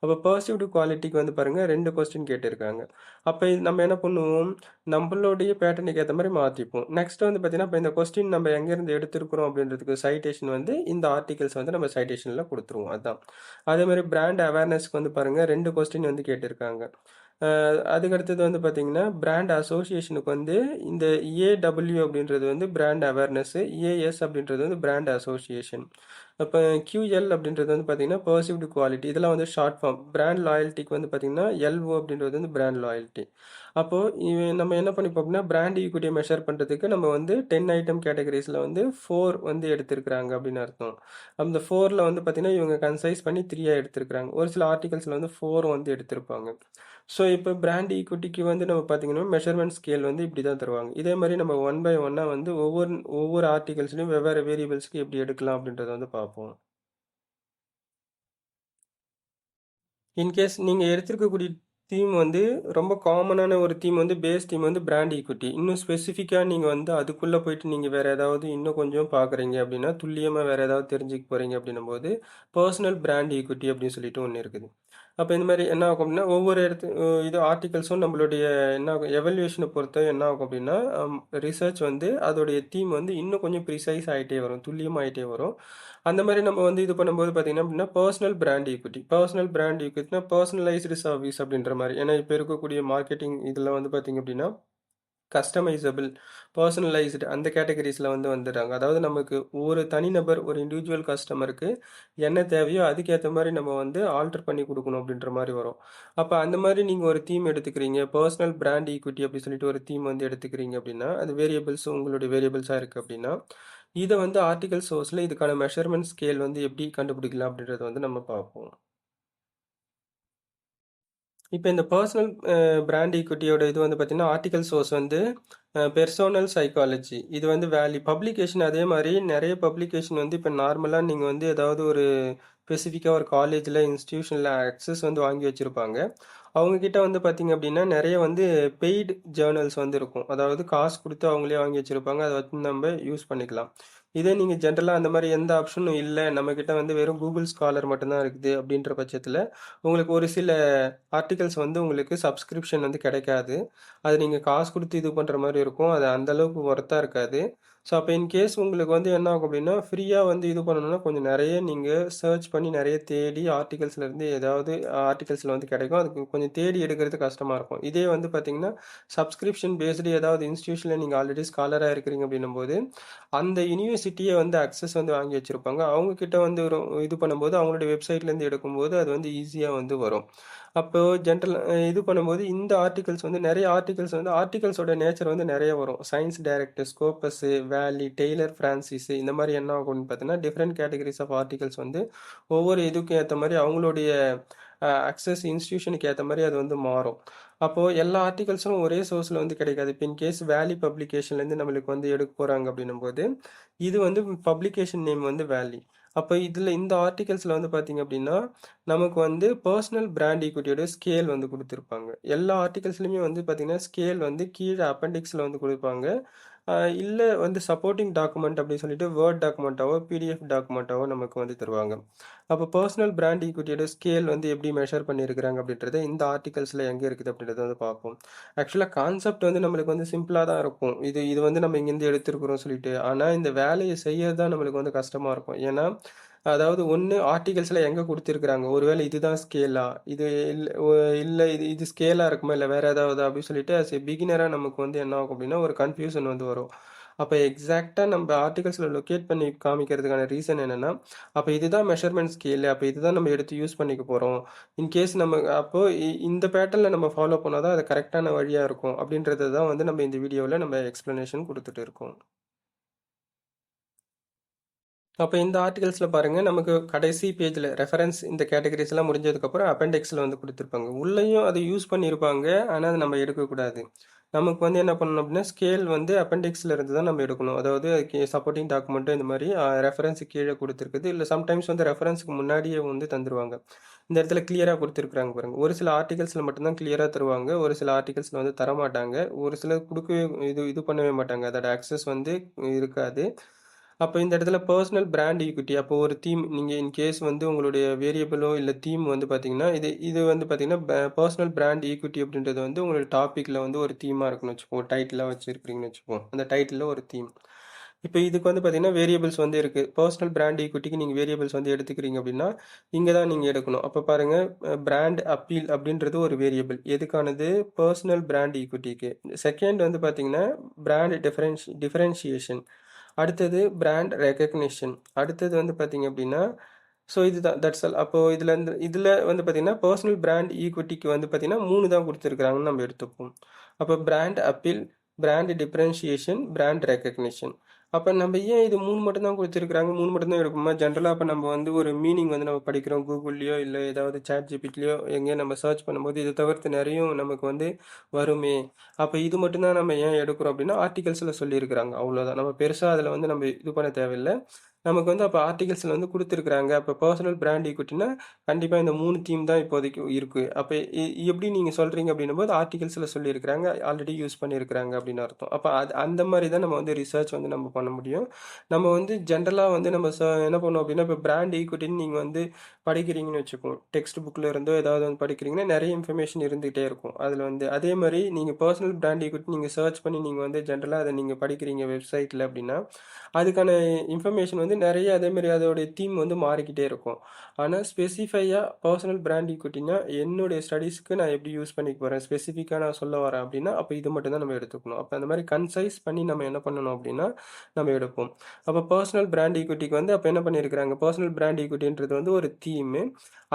அப்போ பர்சீவ்டு குவாலிட்டிக்கு வந்து பாருங்கள் 2 கொஸ்டின் கேட்டிருக்காங்க. அப்போ நம்ம என்ன பண்ணுவோம், நம்மளுடைய பேட்டர்னுக்கு ஏற்ற மாதிரி மாற்றிப்போம். நெக்ஸ்ட் வந்து பார்த்தீங்கன்னா இப்போ இந்த கொஸ்டின் நம்ம எங்கேருந்து எடுத்திருக்கிறோம் அப்படின்றதுக்கு சைட்டேஷன் வந்து இந்த ஆர்டிகல்ஸ் வந்து நம்ம சைட்டேஷனில் கொடுத்துருவோம். அதுதான். அதே மாதிரி பிராண்ட் அவேர்னஸ்க்கு வந்து பாருங்கள் 2 கொஸ்டின் வந்து கேட்டிருக்காங்க. அதுக்கடுத்தது வந்து பார்த்தீங்கன்னா பிராண்ட் அசோசியேஷனுக்கு வந்து இந்த ஏடபிள்யூ அப்படின்றது வந்து பிராண்ட் அவேர்னஸ், ஏஎஸ் அப்படின்றது வந்து பிராண்ட் அசோசியேஷன். அப்போ QL அப்படின்றது வந்து பார்த்தீங்கன்னா பர்சீவ்டு குவாலிட்டி, இதெல்லாம் வந்து ஷார்ட் ஃபார்ம். பிராண்ட் லாயல்ட்டிக்கு வந்து பார்த்தீங்கன்னா LO அப்படின்றது வந்து பிராண்ட் லாயல்ட்டி. அப்போது நம்ம என்ன பண்ணிப்போம் அப்படின்னா பிராண்ட் ஈக்விட்டியை மெஷர் பண்ணுறதுக்கு நம்ம வந்து 10 ஐட்டம் கேட்டகரிஸில் வந்து 4 வந்து எடுத்திருக்கிறாங்க அப்படின்னு அர்த்தம். அந்த 4ல் வந்து பார்த்தீங்கன்னா இவங்க கன்சைஸ் பண்ணி 3 எடுத்திருக்கிறாங்க. ஒரு சில ஆர்டிகல்ஸில் வந்து 4 வந்து எடுத்திருப்பாங்க. ஸோ இப்போ பிராண்ட் ஈக்விட்டிக்கு வந்து நம்ம பார்த்தீங்கன்னா மெஷர்மெண்ட் ஸ்கேல் வந்து இப்படி தான் தருவாங்க. இதே மாதிரி நம்ம ஒன் பை ஒன்னாக வந்து ஒவ்வொரு ஒவ்வொரு ஆர்டிகல்ஸ்லையும் வெவ்வேறு வேரியபிள்ஸ்க்கு எப்படி எடுக்கலாம் அப்படின்றத வந்து பார்ப்போம். இன்கேஸ் நீங்கள் எடுத்திருக்கக்கூடிய தீம் வந்து ரொம்ப காமனான ஒரு தீம் வந்து பேஸ் தீம் வந்து பிராண்ட் ஈக்விட்டி. இன்னும் ஸ்பெசிஃபிக்காக நீங்கள் வந்து அதுக்குள்ளே போயிட்டு நீங்கள் வேறு ஏதாவது இன்னும் கொஞ்சம் பார்க்குறீங்க அப்படின்னா துல்லியமாக வேறு ஏதாவது தெரிஞ்சுக்க போகிறீங்க அப்படின்னும் போது பர்சனல் பிராண்ட் ஈக்விட்டி அப்படின்னு சொல்லிட்டு ஒன்று இருக்குது. அப்போ இந்த மாதிரி என்ன ஆகும் அப்படின்னா ஒவ்வொரு இது ஆர்டிகல்ஸும் நம்மளுடைய என்ன ஆகும் எவல்யூஷனை பொறுத்த என்ன ஆகும் அப்படின்னா ரிசர்ச் வந்து அதோடைய தீம் வந்து இன்னும் கொஞ்சம் ப்ரிசைஸ் ஆகிட்டே வரும், துல்லியமாகிட்டே வரும். அந்த மாதிரி நம்ம வந்து இது பண்ணும்போது பார்த்தீங்கன்னா அப்படின்னா பர்சனல் பிராண்ட் ஈக்விட்டினா பர்சனலைஸ்டு சர்வீஸ் அப்படின்ற மாதிரி. ஏன்னா இப்போ இருக்கக்கூடிய மார்க்கெட்டிங் இதில் வந்து பார்த்தீங்க அப்படின்னா கஸ்டமைசபிள், பர்சனலைஸ்டு அந்த கேட்டகரிஸில் வந்து வந்துடுறாங்க. அதாவது நமக்கு ஒரு தனிநபர் ஒரு இண்டிவிஜுவல் கஸ்டமருக்கு என்ன தேவையோ அதுக்கேற்ற மாதிரி நம்ம வந்து ஆல்டர் பண்ணி கொடுக்கணும் அப்படின்ற மாதிரி வரும். அப்போ அந்த மாதிரி நீங்கள் ஒரு தீம் எடுத்துக்கிறீங்க, பர்சனல் பிராண்ட் ஈக்விட்டி அப்படி சொல்லிட்டு ஒரு தீம் வந்து எடுத்துக்கிறீங்க அப்படின்னா அது வேரியபிள்ஸ் உங்களுடைய வேரியபிள்ஸாக இருக்குது அப்படின்னா இதை வந்து ஆர்டிகல் சோர்ஸில் இதுக்கான மெஷர்மெண்ட் ஸ்கேல் வந்து எப்படி கண்டுபிடிக்கலாம் அப்படின்றத வந்து நம்ம பார்ப்போம். இப்போ இந்த பர்சனல் பிராண்ட் ஈக்விட்டியோட இது வந்து பார்த்தீங்கன்னா ஆர்டிகல் சோர்ஸ் வந்து பெர்சோனல் சைக்காலஜி. இது வந்து பப்ளிகேஷன் அதே மாதிரி நிறைய பப்ளிகேஷன் வந்து இப்போ நார்மலாக நீங்கள் வந்து ஏதாவது ஒரு ஸ்பெசிஃபிக்காக ஒரு காலேஜில் இன்ஸ்டியூஷனில் அக்சஸ் வந்து வாங்கி வச்சுருப்பாங்க. அவங்கக்கிட்ட வந்து பார்த்திங்க அப்படின்னா நிறைய வந்து பெய்டு ஜேர்னல்ஸ் வந்து இருக்கும். அதாவது காசு கொடுத்து அவங்களே வாங்கி வச்சுருப்பாங்க, அதை வச்சு நம்ம யூஸ் பண்ணிக்கலாம். இதே நீங்கள் ஜென்ரலாக அந்த மாதிரி எந்த ஆப்ஷனும் இல்லை, நம்மக்கிட்ட வந்து வெறும் கூகுள் ஸ்காலர் மட்டும்தான் இருக்குது அப்படின்ற பட்சத்தில் உங்களுக்கு ஒரு சில ஆர்டிகல்ஸ் வந்து உங்களுக்கு சப்ஸ்கிரிப்ஷன் வந்து கிடைக்காது. அது நீங்கள் காசு கொடுத்து இது பண்ணுற மாதிரி இருக்கும், அது அந்தளவுக்கு ஒர்த்தாக இருக்காது. ஸோ அப்போ இன்கேஸ் உங்களுக்கு வந்து என்ன ஆகும் அப்படின்னா ஃப்ரீயாக வந்து இது பண்ணணும்னா கொஞ்சம் நிறைய நீங்கள் சர்ச் பண்ணி நிறைய தேடி ஆர்டிகல்ஸ்லேருந்து ஏதாவது ஆர்டிகல்ஸில் வந்து கிடைக்கும். அதுக்கு கொஞ்சம் தேடி எடுக்கிறது கஷ்டமாக இருக்கும். இதே வந்து பார்த்தீங்கன்னா சப்ஸ்கிரிப்ஷன் பேஸ்டு ஏதாவது இன்ஸ்டியூஷனில் நீங்கள் ஆல்ரெடி ஸ்காலராக இருக்கிறீங்க அப்படின்னும் போது அந்த யூனிவர்சிட்டியை வந்து அக்சஸ் வந்து வாங்கி வச்சுருப்பாங்க. அவங்கக்கிட்ட வந்து ஒரு இது பண்ணும்போது அவங்களுடைய வெப்சைட்லேருந்து எடுக்கும்போது அது வந்து ஈஸியாக வந்து வரும். அப்போது ஜென்ரல் இது பண்ணும்போது இந்த ஆர்டிகல்ஸ் வந்து நிறைய ஆர்டிகல்ஸ் வந்து ஆர்டிகல்ஸோட நேச்சர் வந்து நிறைய வரும். சயின்ஸ் டைரக்ட், ஸ்கோப்பஸு, வேலி, டெய்லர் ஃப்ரான்சிஸு இந்த மாதிரி என்ன ஆகும்னு பார்த்தீங்கன்னா டிஃப்ரெண்ட் கேட்டகரிஸ் ஆஃப் ஆர்டிகல்ஸ் வந்து ஒவ்வொரு இதுக்கும் ஏற்ற மாதிரி அவங்களுடைய அக்சஸ் இன்ஸ்டியூஷனுக்கு ஏற்ற மாதிரி அது வந்து மாறும். அப்போது எல்லா ஆர்டிகல்ஸும் ஒரே சோர்ஸில் வந்து கிடைக்காது. இப்போ இன்கேஸ் வேலி பப்ளிகேஷன்லேருந்து நம்மளுக்கு வந்து எடுக்க போகிறாங்க அப்படின்னும் போது இது வந்து பப்ளிகேஷன் நேம் வந்து வேலி. அப்போ இதில் இந்த ஆர்டிகல்ஸில் வந்து பார்த்தீங்க அப்படின்னா நமக்கு வந்து பர்சனல் பிராண்ட் ஈக்விட்டியோட ஸ்கேல் வந்து கொடுத்துருப்பாங்க. எல்லா ஆர்டிகல்ஸ்லையுமே வந்து பார்த்தீங்கன்னா ஸ்கேல் வந்து கீழே அப்பெண்டிக்ஸில் வந்து கொடுப்பாங்க. இல்லை வந்து சப்போர்ட்டிங் டாக்குமெண்ட் அப்படின்னு சொல்லிட்டு வேர்ட் டாக்குமெண்ட்டாவோ பிடிஎஃப் டாக்குமெண்ட்டாவோ நமக்கு வந்து தருவாங்க. அப்போ பர்சனல் பிராண்ட் ஈக்விட்டியோட ஸ்கேல் வந்து எப்படி மெஷர் பண்ணியிருக்கிறாங்க அப்படின்றத இந்த ஆர்டிகல்ஸில் எங்கே இருக்குது அப்படின்றத வந்து பார்ப்போம். ஆக்சுவலாக கான்செப்ட் வந்து நம்மளுக்கு வந்து சிம்பிளாக தான் இருக்கும். இது இது வந்து நம்ம இங்கேருந்து எடுத்துருக்குறோம் சொல்லிட்டு. ஆனால் இந்த வேலையை செய்யறது தான் நம்மளுக்கு வந்து கஷ்டமாக இருக்கும். ஏன்னா அதாவது ஒன்று ஆர்டிகல்ஸில் எங்கே கொடுத்துருக்குறாங்க, ஒருவேளை இதுதான் ஸ்கேலா, இது இல்லை இது இது ஸ்கேலாக இருக்குமா, இல்லை வேறு ஏதாவது அப்படின்னு சொல்லிட்டு as a பிகினராக நமக்கு வந்து என்ன ஆகும் அப்படின்னா ஒரு கன்ஃபியூஷன் வந்து வரும். அப்போ எக்ஸாக்டாக நம்ம ஆர்டிகல்ஸில் லொக்கேட் பண்ணி காமிக்கிறதுக்கான ரீசன் என்னென்னா, அப்போ இதுதான் மெஷர்மெண்ட் ஸ்கேலு, அப்போ இதுதான் நம்ம எடுத்து யூஸ் பண்ணிக்க போகிறோம். இன்கேஸ் நம்ம அப்போது இந்த பேட்டர்னில் நம்ம ஃபாலோ பண்ணால் தான் அது கரெக்டான வழியாக இருக்கும் அப்படின்றது தான் வந்து நம்ம இந்த வீடியோவில் நம்ம எக்ஸ்ப்ளனேஷன் கொடுத்துட்டு இருக்கோம். அப்போ இந்த ஆர்டிகல்ஸில் பாருங்கள், நமக்கு கடைசி பேஜில் ரெஃபரன்ஸ் இந்த கேட்டகரிஸ் எல்லாம் முடிஞ்சதுக்கப்புறம் அப்பெண்டிக்ஸில் வந்து கொடுத்துருப்பாங்க. உள்ளேயும் அதை யூஸ் பண்ணியிருப்பாங்க, ஆனால் அதை நம்ம எடுக்கக்கூடாது. நமக்கு வந்து என்ன பண்ணணும் அப்படின்னா ஸ்கேல் வந்து அப்பெண்டிக்ஸில் இருந்து தான் நம்ம எடுக்கணும். அதாவது சப்போர்ட்டிங் டாக்குமெண்ட்டு இந்த மாதிரி ரெஃபரன்ஸுக்கு கீழே கொடுத்துருக்குது, இல்லை சம்டைம்ஸ் வந்து ரெஃபரன்ஸுக்கு முன்னாடியே வந்து தந்துருவாங்க. இந்த இடத்துல கிளியராக கொடுத்துருக்குறாங்க பாருங்கள். ஒரு சில ஆர்டிகல்ஸில் மட்டும்தான் கிளியராக தருவாங்க, ஒரு சில ஆர்டிகல்ஸில் வந்து தரமாட்டாங்க, ஒரு சிலர் கொடுக்கவே இது பண்ணவே மாட்டாங்க, அதோட அக்சஸ் வந்து இருக்காது. அப்போ இந்த இடத்துல பர்சனல் பிராண்ட் ஈக்விட்டி, அப்போ ஒரு தீம் நீங்கள் இன்கேஸ் வந்து உங்களுடைய வேரியபிளோ இல்லை தீம் வந்து பார்த்தீங்கன்னா இது இது வந்து பார்த்தீங்கன்னா பர்சனல் பிராண்ட் ஈக்விட்டி அப்படின்றது வந்து உங்களுடைய டாப்பிக்கில் வந்து ஒரு தீமாக இருக்குன்னு வச்சுப்போம், டைட்டிலாக வச்சுருக்கிறீங்கன்னு வச்சுப்போம், அந்த டைட்டிலில் ஒரு தீம். இப்போ இதுக்கு வந்து பார்த்தீங்கன்னா வேரியபிள்ஸ் வந்து இருக்குது. பர்சனல் பிராண்ட் ஈக்விட்டிக்கு நீங்கள் வேரியபிள்ஸ் வந்து எடுத்துக்கிறீங்க அப்படின்னா இங்கே தான் நீங்கள் எடுக்கணும். அப்போ பாருங்கள், பிராண்ட் அப்பீல் அப்படின்றது ஒரு வேரியபிள் எதுக்கானது, பர்சனல் பிராண்ட் ஈக்விட்டிக்கு. செகண்ட் வந்து பார்த்தீங்கன்னா பிராண்ட் டிஃபரன்ஷியேஷன், அடுத்தது பிராண்ட் ரெகக்னிஷன், அடுத்தது வந்து பார்த்தீங்க அப்படின்னா ஸோ இதுதான் தட்ஸ் ஆல். அப்போது இதில் வந்து பார்த்தீங்கன்னா பர்சனல் பிராண்ட் ஈக்விட்டிக்கு வந்து பார்த்தீங்கன்னா 3 தான் கொடுத்துருக்குறாங்கன்னு நம்ம எடுத்துப்போம். அப்போ brand appeal, brand differentiation, brand recognition. அப்போ நம்ம ஏன் இது 3 மட்டும் தான் கொடுத்துருக்குறாங்க, 3 மட்டும் தான் இருக்குமா? ஜென்ரலாக அப்போ நம்ம வந்து ஒரு மீனிங் வந்து நம்ம படிக்கிறோம் கூகுள்லேயோ இல்லை ஏதாவது சாட் ஜிபிடிலையோ எங்கேயோ நம்ம சர்ச் பண்ணும்போது இதை தவிர்த்து நிறையும் நமக்கு வந்து வருமே. அப்போ இது மட்டும்தான் நம்ம ஏன் எடுக்கிறோம் அப்படின்னா ஆர்டிகல்ஸில் சொல்லியிருக்கிறாங்க, அவ்வளோதான். நம்ம பெருசாக அதில் வந்து நம்ம இது பண்ண தேவையில்லை. நமக்கு வந்து அப்போ ஆர்டிகல்ஸில் வந்து கொடுத்துருக்குறாங்க. அப்போ பர்சனல் பிராண்ட் ஈக்விட்டினா கண்டிப்பாக இந்த 3 தீம் தான் இப்போதைக்கு இருக்குது. அப்போ எப்படி நீங்கள் சொல்கிறீங்க அப்படின்னும் போது ஆர்டிகல்ஸில் சொல்லியிருக்கிறாங்க, ஆல்ரெடி யூஸ் பண்ணியிருக்கிறாங்க அப்படின்னு அர்த்தம். அப்போ அந்த மாதிரி தான் நம்ம வந்து ரிசர்ச் வந்து நம்ம பண்ண முடியும். நம்ம வந்து ஜென்ரலாக வந்து நம்ம என்ன பண்ணோம் அப்படின்னா இப்போ பிராண்ட் ஈக்விட்டின்னு நீங்கள் வந்து படிக்கிறீங்கன்னு வச்சுக்கோங்க, டெக்ஸ்ட் புக்கில் இருந்தோ ஏதாவது வந்து படிக்கிறீங்கன்னா நிறைய இன்ஃபர்மேஷன் இருந்துகிட்டே இருக்கும் அதில் வந்து. அதே மாதிரி நீங்கள் பர்சனல் பிராண்ட் ஈக்விட்டி நீங்கள் சர்ச் பண்ணி நீங்கள் வந்து ஜென்ரலாக அதை நீங்கள் படிக்கிறீங்க வெப்சைட்டில் அப்படின்னா அதுக்கான இன்ஃபர்மேஷன் வந்து நிறைய அதேமாரி அதோடைய தீம் வந்து மாறிக்கிட்டே இருக்கும். ஆனால் ஸ்பெசிஃபையாக பர்சனல் பிராண்ட் ஈக்விட்டினா என்னுடைய ஸ்டடீஸ்க்கு நான் எப்படி யூஸ் பண்ணிக்க போகிறேன், ஸ்பெசிஃபிக்காக நான் சொல்ல வரேன் அப்படின்னா அப்போ இது மட்டும் தான் நம்ம எடுத்துக்கணும். அப்போ அந்த மாதிரி கன்சைஸ் பண்ணி நம்ம என்ன பண்ணணும் அப்படின்னா நம்ம எடுப்போம். அப்போ பர்சனல் பிராண்ட் ஈக்விட்டிக்கு வந்து அப்போ என்ன பண்ணியிருக்கிறாங்க, பர்சனல் பிராண்ட் ஈக்விட்டின்றது வந்து ஒரு தீமு,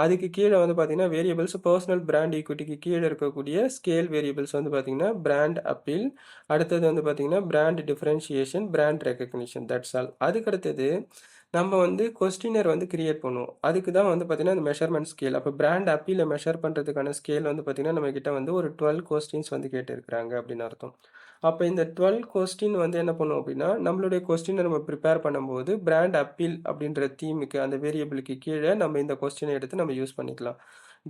அதுக்கு கீழே வந்து பார்த்தீங்கன்னா வேரியபிள்ஸ், பர்சனல் பிராண்ட் ஈக்விட்டிக்கு கீழே இருக்கக்கூடிய ஸ்கேல் வேரியபிள்ஸ் வந்து பார்த்தீங்கன்னா பிராண்ட் அப்பீல், அடுத்தது வந்து பார்த்தீங்கன்னா brand differentiation, brand recognition, that's all. அதுக்கடுத்தது நம்ம வந்து கொஸ்டினர் வந்து கிரியேட் பண்ணுவோம். அதுக்கு தான் வந்து பார்த்தீங்கன்னா இந்த மெஷர்மெண்ட் ஸ்கேல். அப்போ பிராண்ட் அப்பீலை மெஷர் பண்ணுறதுக்கான ஸ்கேல் வந்து பார்த்தீங்கன்னா நம்ம கிட்ட வந்து ஒரு 12 கொஸ்டின்ஸ் வந்து கேட்டிருக்கிறாங்க அப்படின்னு அர்த்தம். அப்போ இந்த 12 கொஸ்டின் வந்து என்ன பண்ணும் அப்படின்னா நம்மளுடைய கொஸ்டினை நம்ம ப்ரிப்பேர் பண்ணும்போது பிராண்ட் அப்பீல் அப்படின்ற தீமுக்கு அந்த வேரியபிளுக்கு கீழே நம்ம இந்த கொஸ்டினை எடுத்து நம்ம யூஸ் பண்ணிக்கலாம்.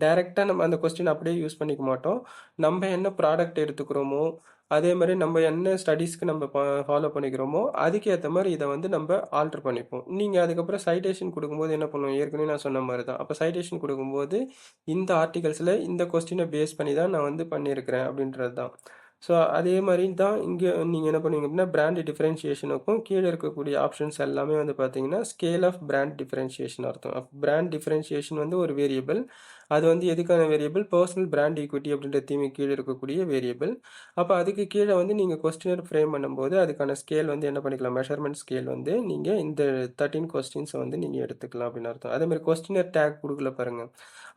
டைரெக்டாக நம்ம அந்த கொஸ்டின் அப்படியே யூஸ் பண்ணிக்க மாட்டோம். நம்ம என்ன ப்ராடக்ட் எடுத்துக்கிறோமோ அதே மாதிரி நம்ம என்ன ஸ்டடீஸ்க்கு நம்ம ஃபாலோ பண்ணிக்கிறோமோ அதுக்கேற்ற மாதிரி இதை வந்து நம்ம ஆல்டர் பண்ணிப்போம். நீங்கள் அதுக்கப்புறம் சைட்டேஷன் கொடுக்கும்போது என்ன பண்ணுவோம், ஏற்கனவே நான் சொன்ன மாதிரி தான். அப்போ சைட்டேஷன் கொடுக்கும்போது இந்த ஆர்டிகல்ஸில் இந்த கொஸ்டினை பேஸ் பண்ணி தான் நான் வந்து பண்ணியிருக்கிறேன் அப்படின்றது தான். ஸோ அதே மாதிரி தான் இங்கே நீங்கள் என்ன பண்ணுவீங்க அப்படின்னா பிராண்ட் டிஃபரன்ஷியேஷனுக்கும் கீழே இருக்கக்கூடிய ஆப்ஷன்ஸ் எல்லாமே வந்து பார்த்தீங்கன்னா ஸ்கேல் ஆஃப் பிராண்ட் டிஃபரன்ஷியேஷன் அர்த்தம். பிராண்ட் டிஃபரன்ஷியேஷன் வந்து ஒரு வேரியபிள், அது வந்து எதுக்கான வேரியபிள், பர்சனல் பிராண்ட் ஈக்விட்டி அப்படின்ற தீமை கீழே இருக்கக்கூடிய வேரியபிள். அப்போ அதுக்கு கீழே வந்து நீங்கள் கொஸ்டினர் ஃப்ரேம் பண்ணும்போது அதுக்கான ஸ்கேல் வந்து என்ன பண்ணிக்கலாம், மெஷர்மெண்ட் ஸ்கேல் வந்து நீங்கள் இந்த 13 கொஸ்டின்ஸை வந்து நீங்கள் எடுத்துக்கலாம் அப்படின்னு அர்த்தம். அதேமாதிரி கொஸ்டினர் டேக் கொடுக்கல பாருங்கள்.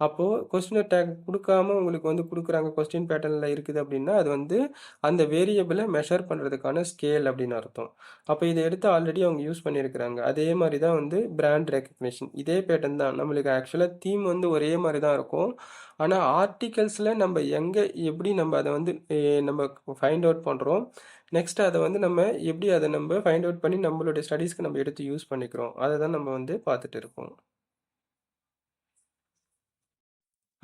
அப்போது கொஸ்டினர் டேக் கொடுக்காம உங்களுக்கு வந்து கொடுக்குறாங்க, கொஸ்டின் பேட்டர்னில் இருக்குது அப்படின்னா அது வந்து அந்த வேரியபிளை மெஷர் பண்ணுறதுக்கான ஸ்கேல் அப்படின்னு அர்த்தம். அப்போ இதை எடுத்து ஆல்ரெடி அவங்க யூஸ் பண்ணியிருக்கிறாங்க. அதே மாதிரி தான் வந்து பிராண்ட் ரெக்கக்னிஷன், இதே பேட்டர்ன் தான். நம்மளுக்கு ஆக்சுவலாக தீம் வந்து ஒரே மாதிரி தான் இருக்கும். ஆனால் ஆர்டிகல்ஸில் நம்ம எங்கே எப்படி நம்ம அதை வந்து நம்ம ஃபைண்ட் அவுட் பண்ணுறோம், நெக்ஸ்ட் அதை வந்து நம்ம எப்படி அதை நம்ம ஃபைண்ட் அவுட் பண்ணி நம்மளுடைய ஸ்டடீஸ்க்கு நம்ம எடுத்து யூஸ் பண்ணிக்கிறோம், அதை தான் நம்ம வந்து பார்த்துட்டு இருக்கோம்.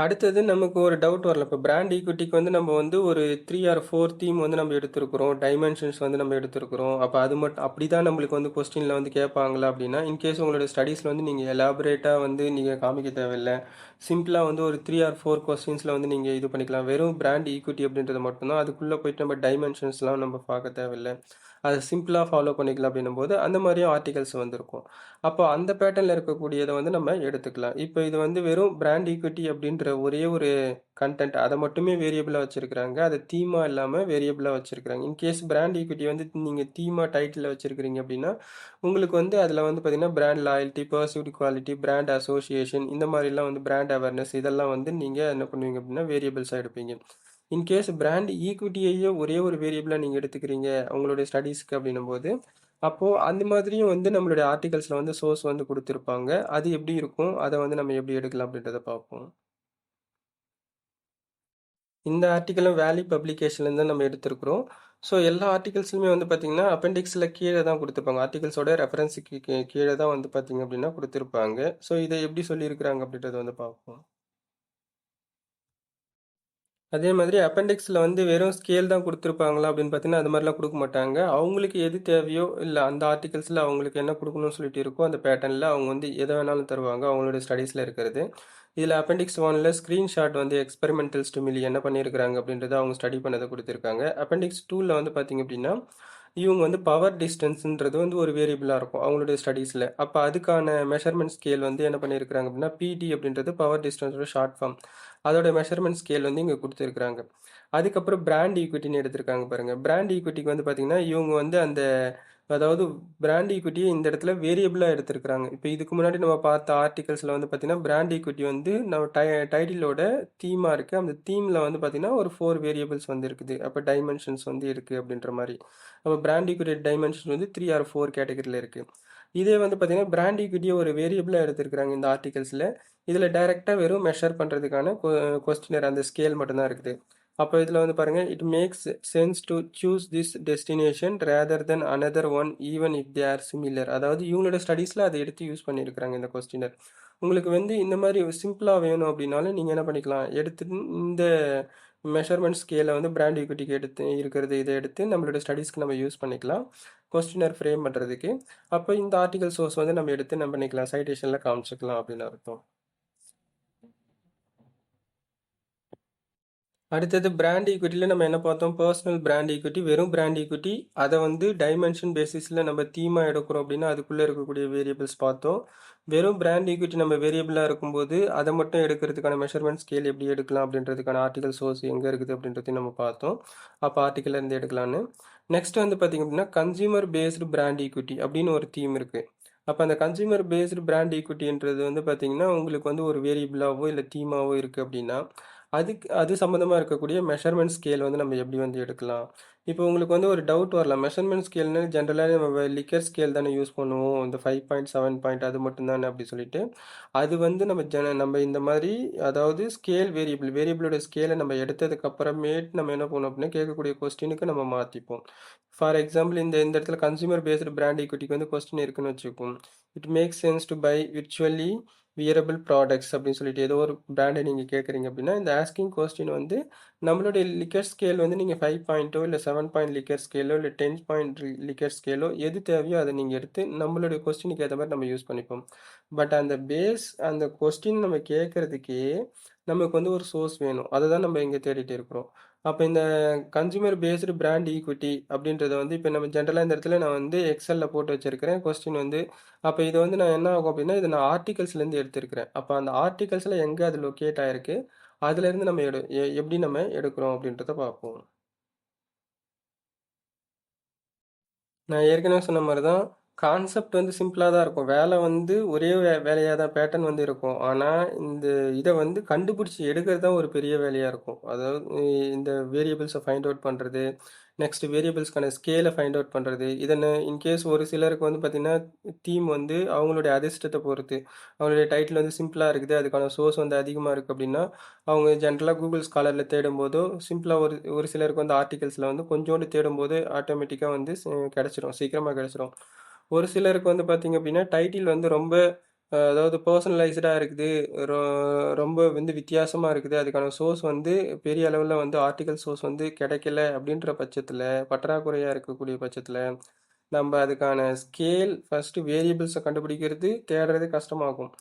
அடுத்தது நமக்கு ஒரு டவுட் வரலாம். இப்போ பிராண்ட் ஈக்விட்டிக்கு வந்து நம்ம வந்து ஒரு 3 ஆர் 4 தீம் வந்து நம்ம எடுத்திருக்கிறோம். டைமென்ஷன்ஸ் வந்து நம்ம எடுத்திருக்கிறோம். அப்போ அது மட்டும் அப்படிதான் நம்மளுக்கு வந்து கொஸ்டினில் வந்து கேட்பாங்களா அப்படின்னா, இன்கேஸ் உங்களோட ஸ்டடீஸில் வந்து நீங்கள் எலாபரேட்டாக வந்து நீங்கள் காமிக்க தேவையில்லை. சிம்பிளாக வந்து ஒரு 3 ஆர் 4 கொஸ்டின்ஸில் வந்து நீங்கள் இது பண்ணிக்கலாம். வெறும் பிராண்ட் ஈக்விட்டி அப்படின்றது மட்டும்தான். அதுக்குள்ளே போயிட்டு நம்ம டைமென்ஷன்ஸ்லாம் நம்ம பார்க்க தேவையில்லை. அதை சிம்பிளாக ஃபாலோ பண்ணிக்கலாம் அப்படின்னும் போது அந்த மாதிரியும் ஆர்டிகல்ஸ் வந்திருக்கும். அப்போ அந்த பேட்டர்னில் இருக்கக்கூடியதை வந்து நம்ம எடுத்துக்கலாம். இப்போ இது வந்து வெறும் பிராண்ட் ஈக்விட்டி அப்படின்ற ஒரே ஒரு கண்டென்ட் அதை மட்டுமே வேரியபிளாக வச்சுருக்கிறாங்க. அதை தீமா இல்லாமல் வேரியபிளாக வச்சுருக்கிறாங்க. இன்கேஸ் பிராண்ட் ஈக்விட்டி வந்து நீங்கள் தீமா டைட்டில் வச்சுருக்கிறீங்க அப்படின்னா உங்களுக்கு வந்து அதில் வந்து பார்த்தீங்கன்னா brand loyalty, perceived quality, brand association இந்த மாதிரிலாம் வந்து பிராண்ட் அவேர்னஸ் இதெல்லாம் வந்து நீங்கள் என்ன பண்ணுவீங்க அப்படின்னா வேரியபிள்ஸாக எடுப்பீங்க. இன்கேஸ் பிராண்ட் ஈக்விட்டியையே ஒரே ஒரு வேரியபிளாக நீங்கள் எடுத்துக்கிறீங்க உங்களுடைய ஸ்டடீஸ்க்கு அப்படின்னும் போது அப்போது அந்த மாதிரியும் வந்து நம்மளுடைய ஆர்டிகல்ஸில் வந்து சோர்ஸ் வந்து கொடுத்துருப்பாங்க. அது எப்படி இருக்கும், அதை வந்து நம்ம எப்படி எடுக்கலாம் அப்படின்றத பார்ப்போம். இந்த ஆர்டிக்கலும் வேலி பப்ளிகேஷன்லேருந்து தான் நம்ம எடுத்திருக்கிறோம். ஸோ எல்லா ஆர்டிகல்ஸ்லையுமே வந்து பார்த்தீங்கன்னா அப்பெண்டிக்ஸில் கீழே தான் கொடுத்துருப்பாங்க. ஆர்டிகல்ஸோட ரெஃபரன்ஸுக்கு கீழே தான் வந்து பார்த்தீங்க அப்படின்னா கொடுத்துருப்பாங்க. ஸோ இதை எப்படி சொல்லியிருக்கிறாங்க அப்படின்றத வந்து பார்ப்போம். அதே மாதிரி அப்பெண்டிக்ஸில் வந்து வெறும் ஸ்கேல் தான் கொடுத்துருப்பாங்களா அப்படின்னு பார்த்தீங்கன்னா அது மாதிரிலாம் கொடுக்க மாட்டாங்க. அவங்களுக்கு எது தேவையோ இல்லை அந்த ஆர்டிகல்ஸில் அவங்களுக்கு என்ன கொடுக்கணும்னு சொல்லிட்டு இருக்கோ அந்த பேட்டர்னில் அவங்க வந்து எதை வேணாலும் தருவாங்க அவங்களோட ஸ்டடீஸில் இருக்கிறது. இதில் அப்பெண்டிக்ஸ் 1ல் ஸ்க்ரீன்ஷாட் வந்து எக்ஸ்பெரிமெண்டல் ஸ்டிமுலி என்ன பண்ணியிருக்கிறாங்க அப்படின்றத அவங்க ஸ்டடி பண்ணதை கொடுத்துருக்காங்க. அப்பெண்டிக்ஸ் 2ல் வந்து பார்த்தீங்க அப்படின்னா இவங்க வந்து பவர் டிஸ்டன்ஸ்ன்றது வந்து ஒரு வேரியபிளாக இருக்கும் அவங்களுடைய ஸ்டடீஸில். அப்போ அதுக்கான மெஷர்மெண்ட் ஸ்கேல் வந்து என்ன பண்ணியிருக்கிறாங்க அப்படின்னா பிடி அப்படின்றது பவர் டிஸ்டன்ஸோட ஷார்ட் ஃபார்ம். அதோட மெஷர்மெண்ட் ஸ்கேல் வந்து இங்கே கொடுத்துருக்குறாங்க. அதுக்கப்புறம் பிராண்ட் ஈக்விட்டின்னு எடுத்திருக்காங்க பாருங்கள். பிராண்ட் ஈக்விட்டிக்கு வந்து பார்த்தீங்கன்னா இவங்க வந்து அந்த அதாவது பிராண்ட் ஈக்விட்டியை இந்த இடத்துல வேரியபிளாக எடுத்திருக்கிறாங்க. இப்போ இதுக்கு முன்னாடி நம்ம பார்த்த ஆர்டிகல்ஸில் வந்து பார்த்தீங்கன்னா பிராண்ட் ஈக்விட்டி வந்து நம்ம டைட்டிலோட தீமாக இருக்குது. அந்த தீமில் வந்து பார்த்தீங்கன்னா ஒரு 4 வேரியபிள்ஸ் வந்து இருக்குது. அப்போ டைமென்ஷன்ஸ் வந்து இருக்குது அப்படின்ற மாதிரி. அப்போ பிராண்ட் ஈக்விட்டி டைமென்ஷன் வந்து 3 ஆர் 4 கேட்டகரியில் இருக்குது. இதே வந்து பார்த்தீங்கன்னா பிராண்ட் ஈக்விட்டியை ஒரு வேரியபிளாக எடுத்திருக்கிறாங்க இந்த ஆர்டிகல்ஸில். இதில் டைரெக்டாக வெறும் மெஷர் பண்ணுறதுக்கான கொஸ்டினர் அந்த ஸ்கேல் மட்டும்தான் இருக்குது. அப்போ இதில் வந்து பாருங்கள் it makes sense to choose this destination rather then another one even if they are similar. அதாவது இவங்களோட ஸ்டடீஸில் அதை எடுத்து யூஸ் பண்ணியிருக்கிறாங்க இந்த கொஸ்டினர். உங்களுக்கு வந்து இந்த மாதிரி சிம்பிளாக வேணும் அப்படின்னாலும் நீங்கள் என்ன பண்ணிக்கலாம் எடுத்து இந்த மெஷர்மெண்ட் ஸ்கேலை வந்து பிராண்ட் ஈக்விட்டிக்கு எடுத்து இருக்கிறது இதை எடுத்து நம்மளோட ஸ்டடீஸ்க்கு நம்ம யூஸ் பண்ணிக்கலாம் கொஸ்டினர் ஃப்ரேம் பண்ணுறதுக்கு. அப்போ இந்த ஆர்டிகல் சோர்ஸ் வந்து நம்ம எடுத்து நம்ம பண்ணிக்கலாம் சைட்டேஷனில் காமிச்சிக்கலாம் அப்படின்னு அர்த்தம். அடுத்தது பிராண்ட் ஈக்விட்டியில் நம்ம என்ன பார்த்தோம், பர்சனல் பிராண்ட் ஈக்விட்டி, வெறும் பிராண்ட் ஈக்விட்டி. அதை வந்து டைமென்ஷன் பேசிஸில் நம்ம தீமாக எடுக்கிறோம் அப்படின்னா அதுக்குள்ளே இருக்கக்கூடிய வேரியபிள்ஸ் பார்த்தோம். வெறும் பிராண்ட் ஈக்விட்டி நம்ம வேரியபிளாக இருக்கும்போது அதை மட்டும் எடுக்கிறதுக்கான மெஷர்மெண்ட் ஸ்கேல் எப்படி எடுக்கலாம் அப்படின்றதுக்கான ஆர்டிகல் சோர்ஸ் எங்கே இருக்குது அப்படின்றதையும் நம்ம பார்த்தோம். அப்போ ஆர்டிக்கல்லேருந்து எடுக்கலான்னு. நெக்ஸ்ட் வந்து பார்த்திங்க அப்படின்னா கன்சியூமர் பேஸ்டு பிராண்ட் ஈக்விட்டி அப்படின்னு ஒரு தீம் இருக்குது. அப்போ அந்த கன்சியூமர் பேஸ்டு பிராண்ட் ஈக்விட்டின்றது வந்து பார்த்திங்கன்னா உங்களுக்கு வந்து ஒரு வேரியபிளாவோ இல்லை தீமாவோ இருக்குது அப்படின்னா அது சம்மந்தமாக இருக்கக்கூடிய மெஷர்மெண்ட் ஸ்கேல் வந்து நம்ம எப்படி வந்து எடுக்கலாம். இப்போ உங்களுக்கு வந்து ஒரு டவுட் வரலாம், மெஷர்மெண்ட் ஸ்கேல்னு ஜென்ரலாக நம்ம லிக்கர் ஸ்கேல் தானே யூஸ் பண்ணுவோம், இந்த 5.7 அது மட்டும் தானே அப்படி சொல்லிட்டு. அது வந்து நம்ம இந்த மாதிரி அதாவது ஸ்கேல் வேரியபிளோட ஸ்கேலை நம்ம எடுத்ததுக்கு அப்புறமேட்டு நம்ம என்ன பண்ணோம் அப்படின்னா கேட்கக்கூடிய கொஸ்டினுக்கு நம்ம மாற்றிப்போம். ஃபார் எக்ஸாம்பிள் இந்த இடத்துல கன்சியூமர் பேஸ்டு பிராண்ட் ஈக்விட்டிக்கு வந்து கொஸ்டின் இருக்குன்னு வச்சுக்கோம். It makes sense to buy virtually wearable products அப்படின்னு சொல்லிட்டு ஏதோ ஒரு பிராண்டை நீங்கள் கேட்குறீங்க அப்படின்னா இந்த ஆஸ்கிங் கொஸ்டின் வந்து நம்மளுடைய லிக்கர் ஸ்கேல் வந்து நீங்கள் 5 இல்லை 7 லிக்கர் ஸ்கேலோ இல்லை 10 லிக்கர் ஸ்கேலோ எது தேவையோ அதை நீங்கள் எடுத்து நம்மளுடைய கொஸ்டினுக்கு ஏற்ற மாதிரி நம்ம யூஸ் பண்ணிப்போம். பட் அந்த கொஸ்டின் நம்ம கேட்குறதுக்கே நமக்கு வந்து ஒரு சோர்ஸ் வேணும். அதை தான் நம்ம இங்கே தேடிட்டு இருக்கிறோம். அப்போ இந்த கன்சூமர் பேஸ்டு பிராண்ட் ஈக்விட்டி அப்படின்றத வந்து இப்போ நம்ம ஜென்ரலாக இந்த இடத்துல நான் வந்து எக்ஸலில் போட்டு வச்சுருக்கிறேன் கொஸ்டின் வந்து. அப்போ இது வந்து நான் என்ன ஆகும் அப்படின்னா இது நான் ஆர்டிகல்ஸ்லேருந்து எடுத்திருக்கிறேன். அப்போ அந்த ஆர்டிகல்ஸில் எங்கே அது லொக்கேட் ஆகிருக்கு அதுலேருந்து நம்ம எப்படி நம்ம எடுக்கிறோம் அப்படின்றத பார்ப்போம். நான் ஏற்கனவே சொன்ன மாதிரி தான் கான்செப்ட் வந்து சிம்பிளாக தான் இருக்கும். வேலை வந்து ஒரே வேலையாக தான் பேட்டர்ன் வந்து இருக்கும். ஆனால் இந்த இதை வந்து கண்டுபிடிச்சி எடுக்கிறது தான் ஒரு பெரிய வேலையாக இருக்கும். அதாவது இந்த வேரியபிள்ஸை ஃபைண்ட் அவுட் பண்ணுறது, நெக்ஸ்ட் வேரியபிள்ஸ்க்கான ஸ்கேலை ஃபைண்ட் அவுட் பண்ணுறது. இதனை இன்கேஸ் ஒரு சிலருக்கு வந்து பார்த்திங்கன்னா தீம் வந்து அவங்களுடைய அதிர்ஷ்டத்தை பொறுத்து அவங்களுடைய டைட்டில் வந்து சிம்பிளாக இருக்குது, அதுக்கான சோர்ஸ் வந்து அதிகமாக இருக்குது அப்படின்னா அவங்க ஜென்ரலாக கூகுள் ஸ்காலரில் தேடும்போதோ சிம்பிளாக ஒரு ஒரு சிலருக்கு வந்து ஆர்டிகல்ஸில் வந்து கொஞ்சோண்டு தேடும்போது ஆட்டோமேட்டிக்காக வந்து கிடச்சிரும், சீக்கிரமாக கிடச்சிரும். ஒரு சிலருக்கு வந்து பார்த்திங்க அப்படின்னா டைட்டில் வந்து ரொம்ப அதாவது பர்சனலைஸ்டா இருக்குது. ரொ ரொம்ப வந்து வித்தியாசமா இருக்குது. அதுக்கான சோர்ஸ் வந்து பெரிய அளவுல வந்து ஆர்டிக்கல் சோர்ஸ் வந்து கிடைக்கல அப்படின்ற பட்சத்துல, பற்றாக்குறையா இருக்கக்கூடிய பட்சத்துல, நம்ம அதுக்கான ஸ்கேல் ஃபர்ஸ்ட் வேரியபிள்ஸ கண்டுபிடிக்கிறது, தேடுறது கஷ்டமாகும்.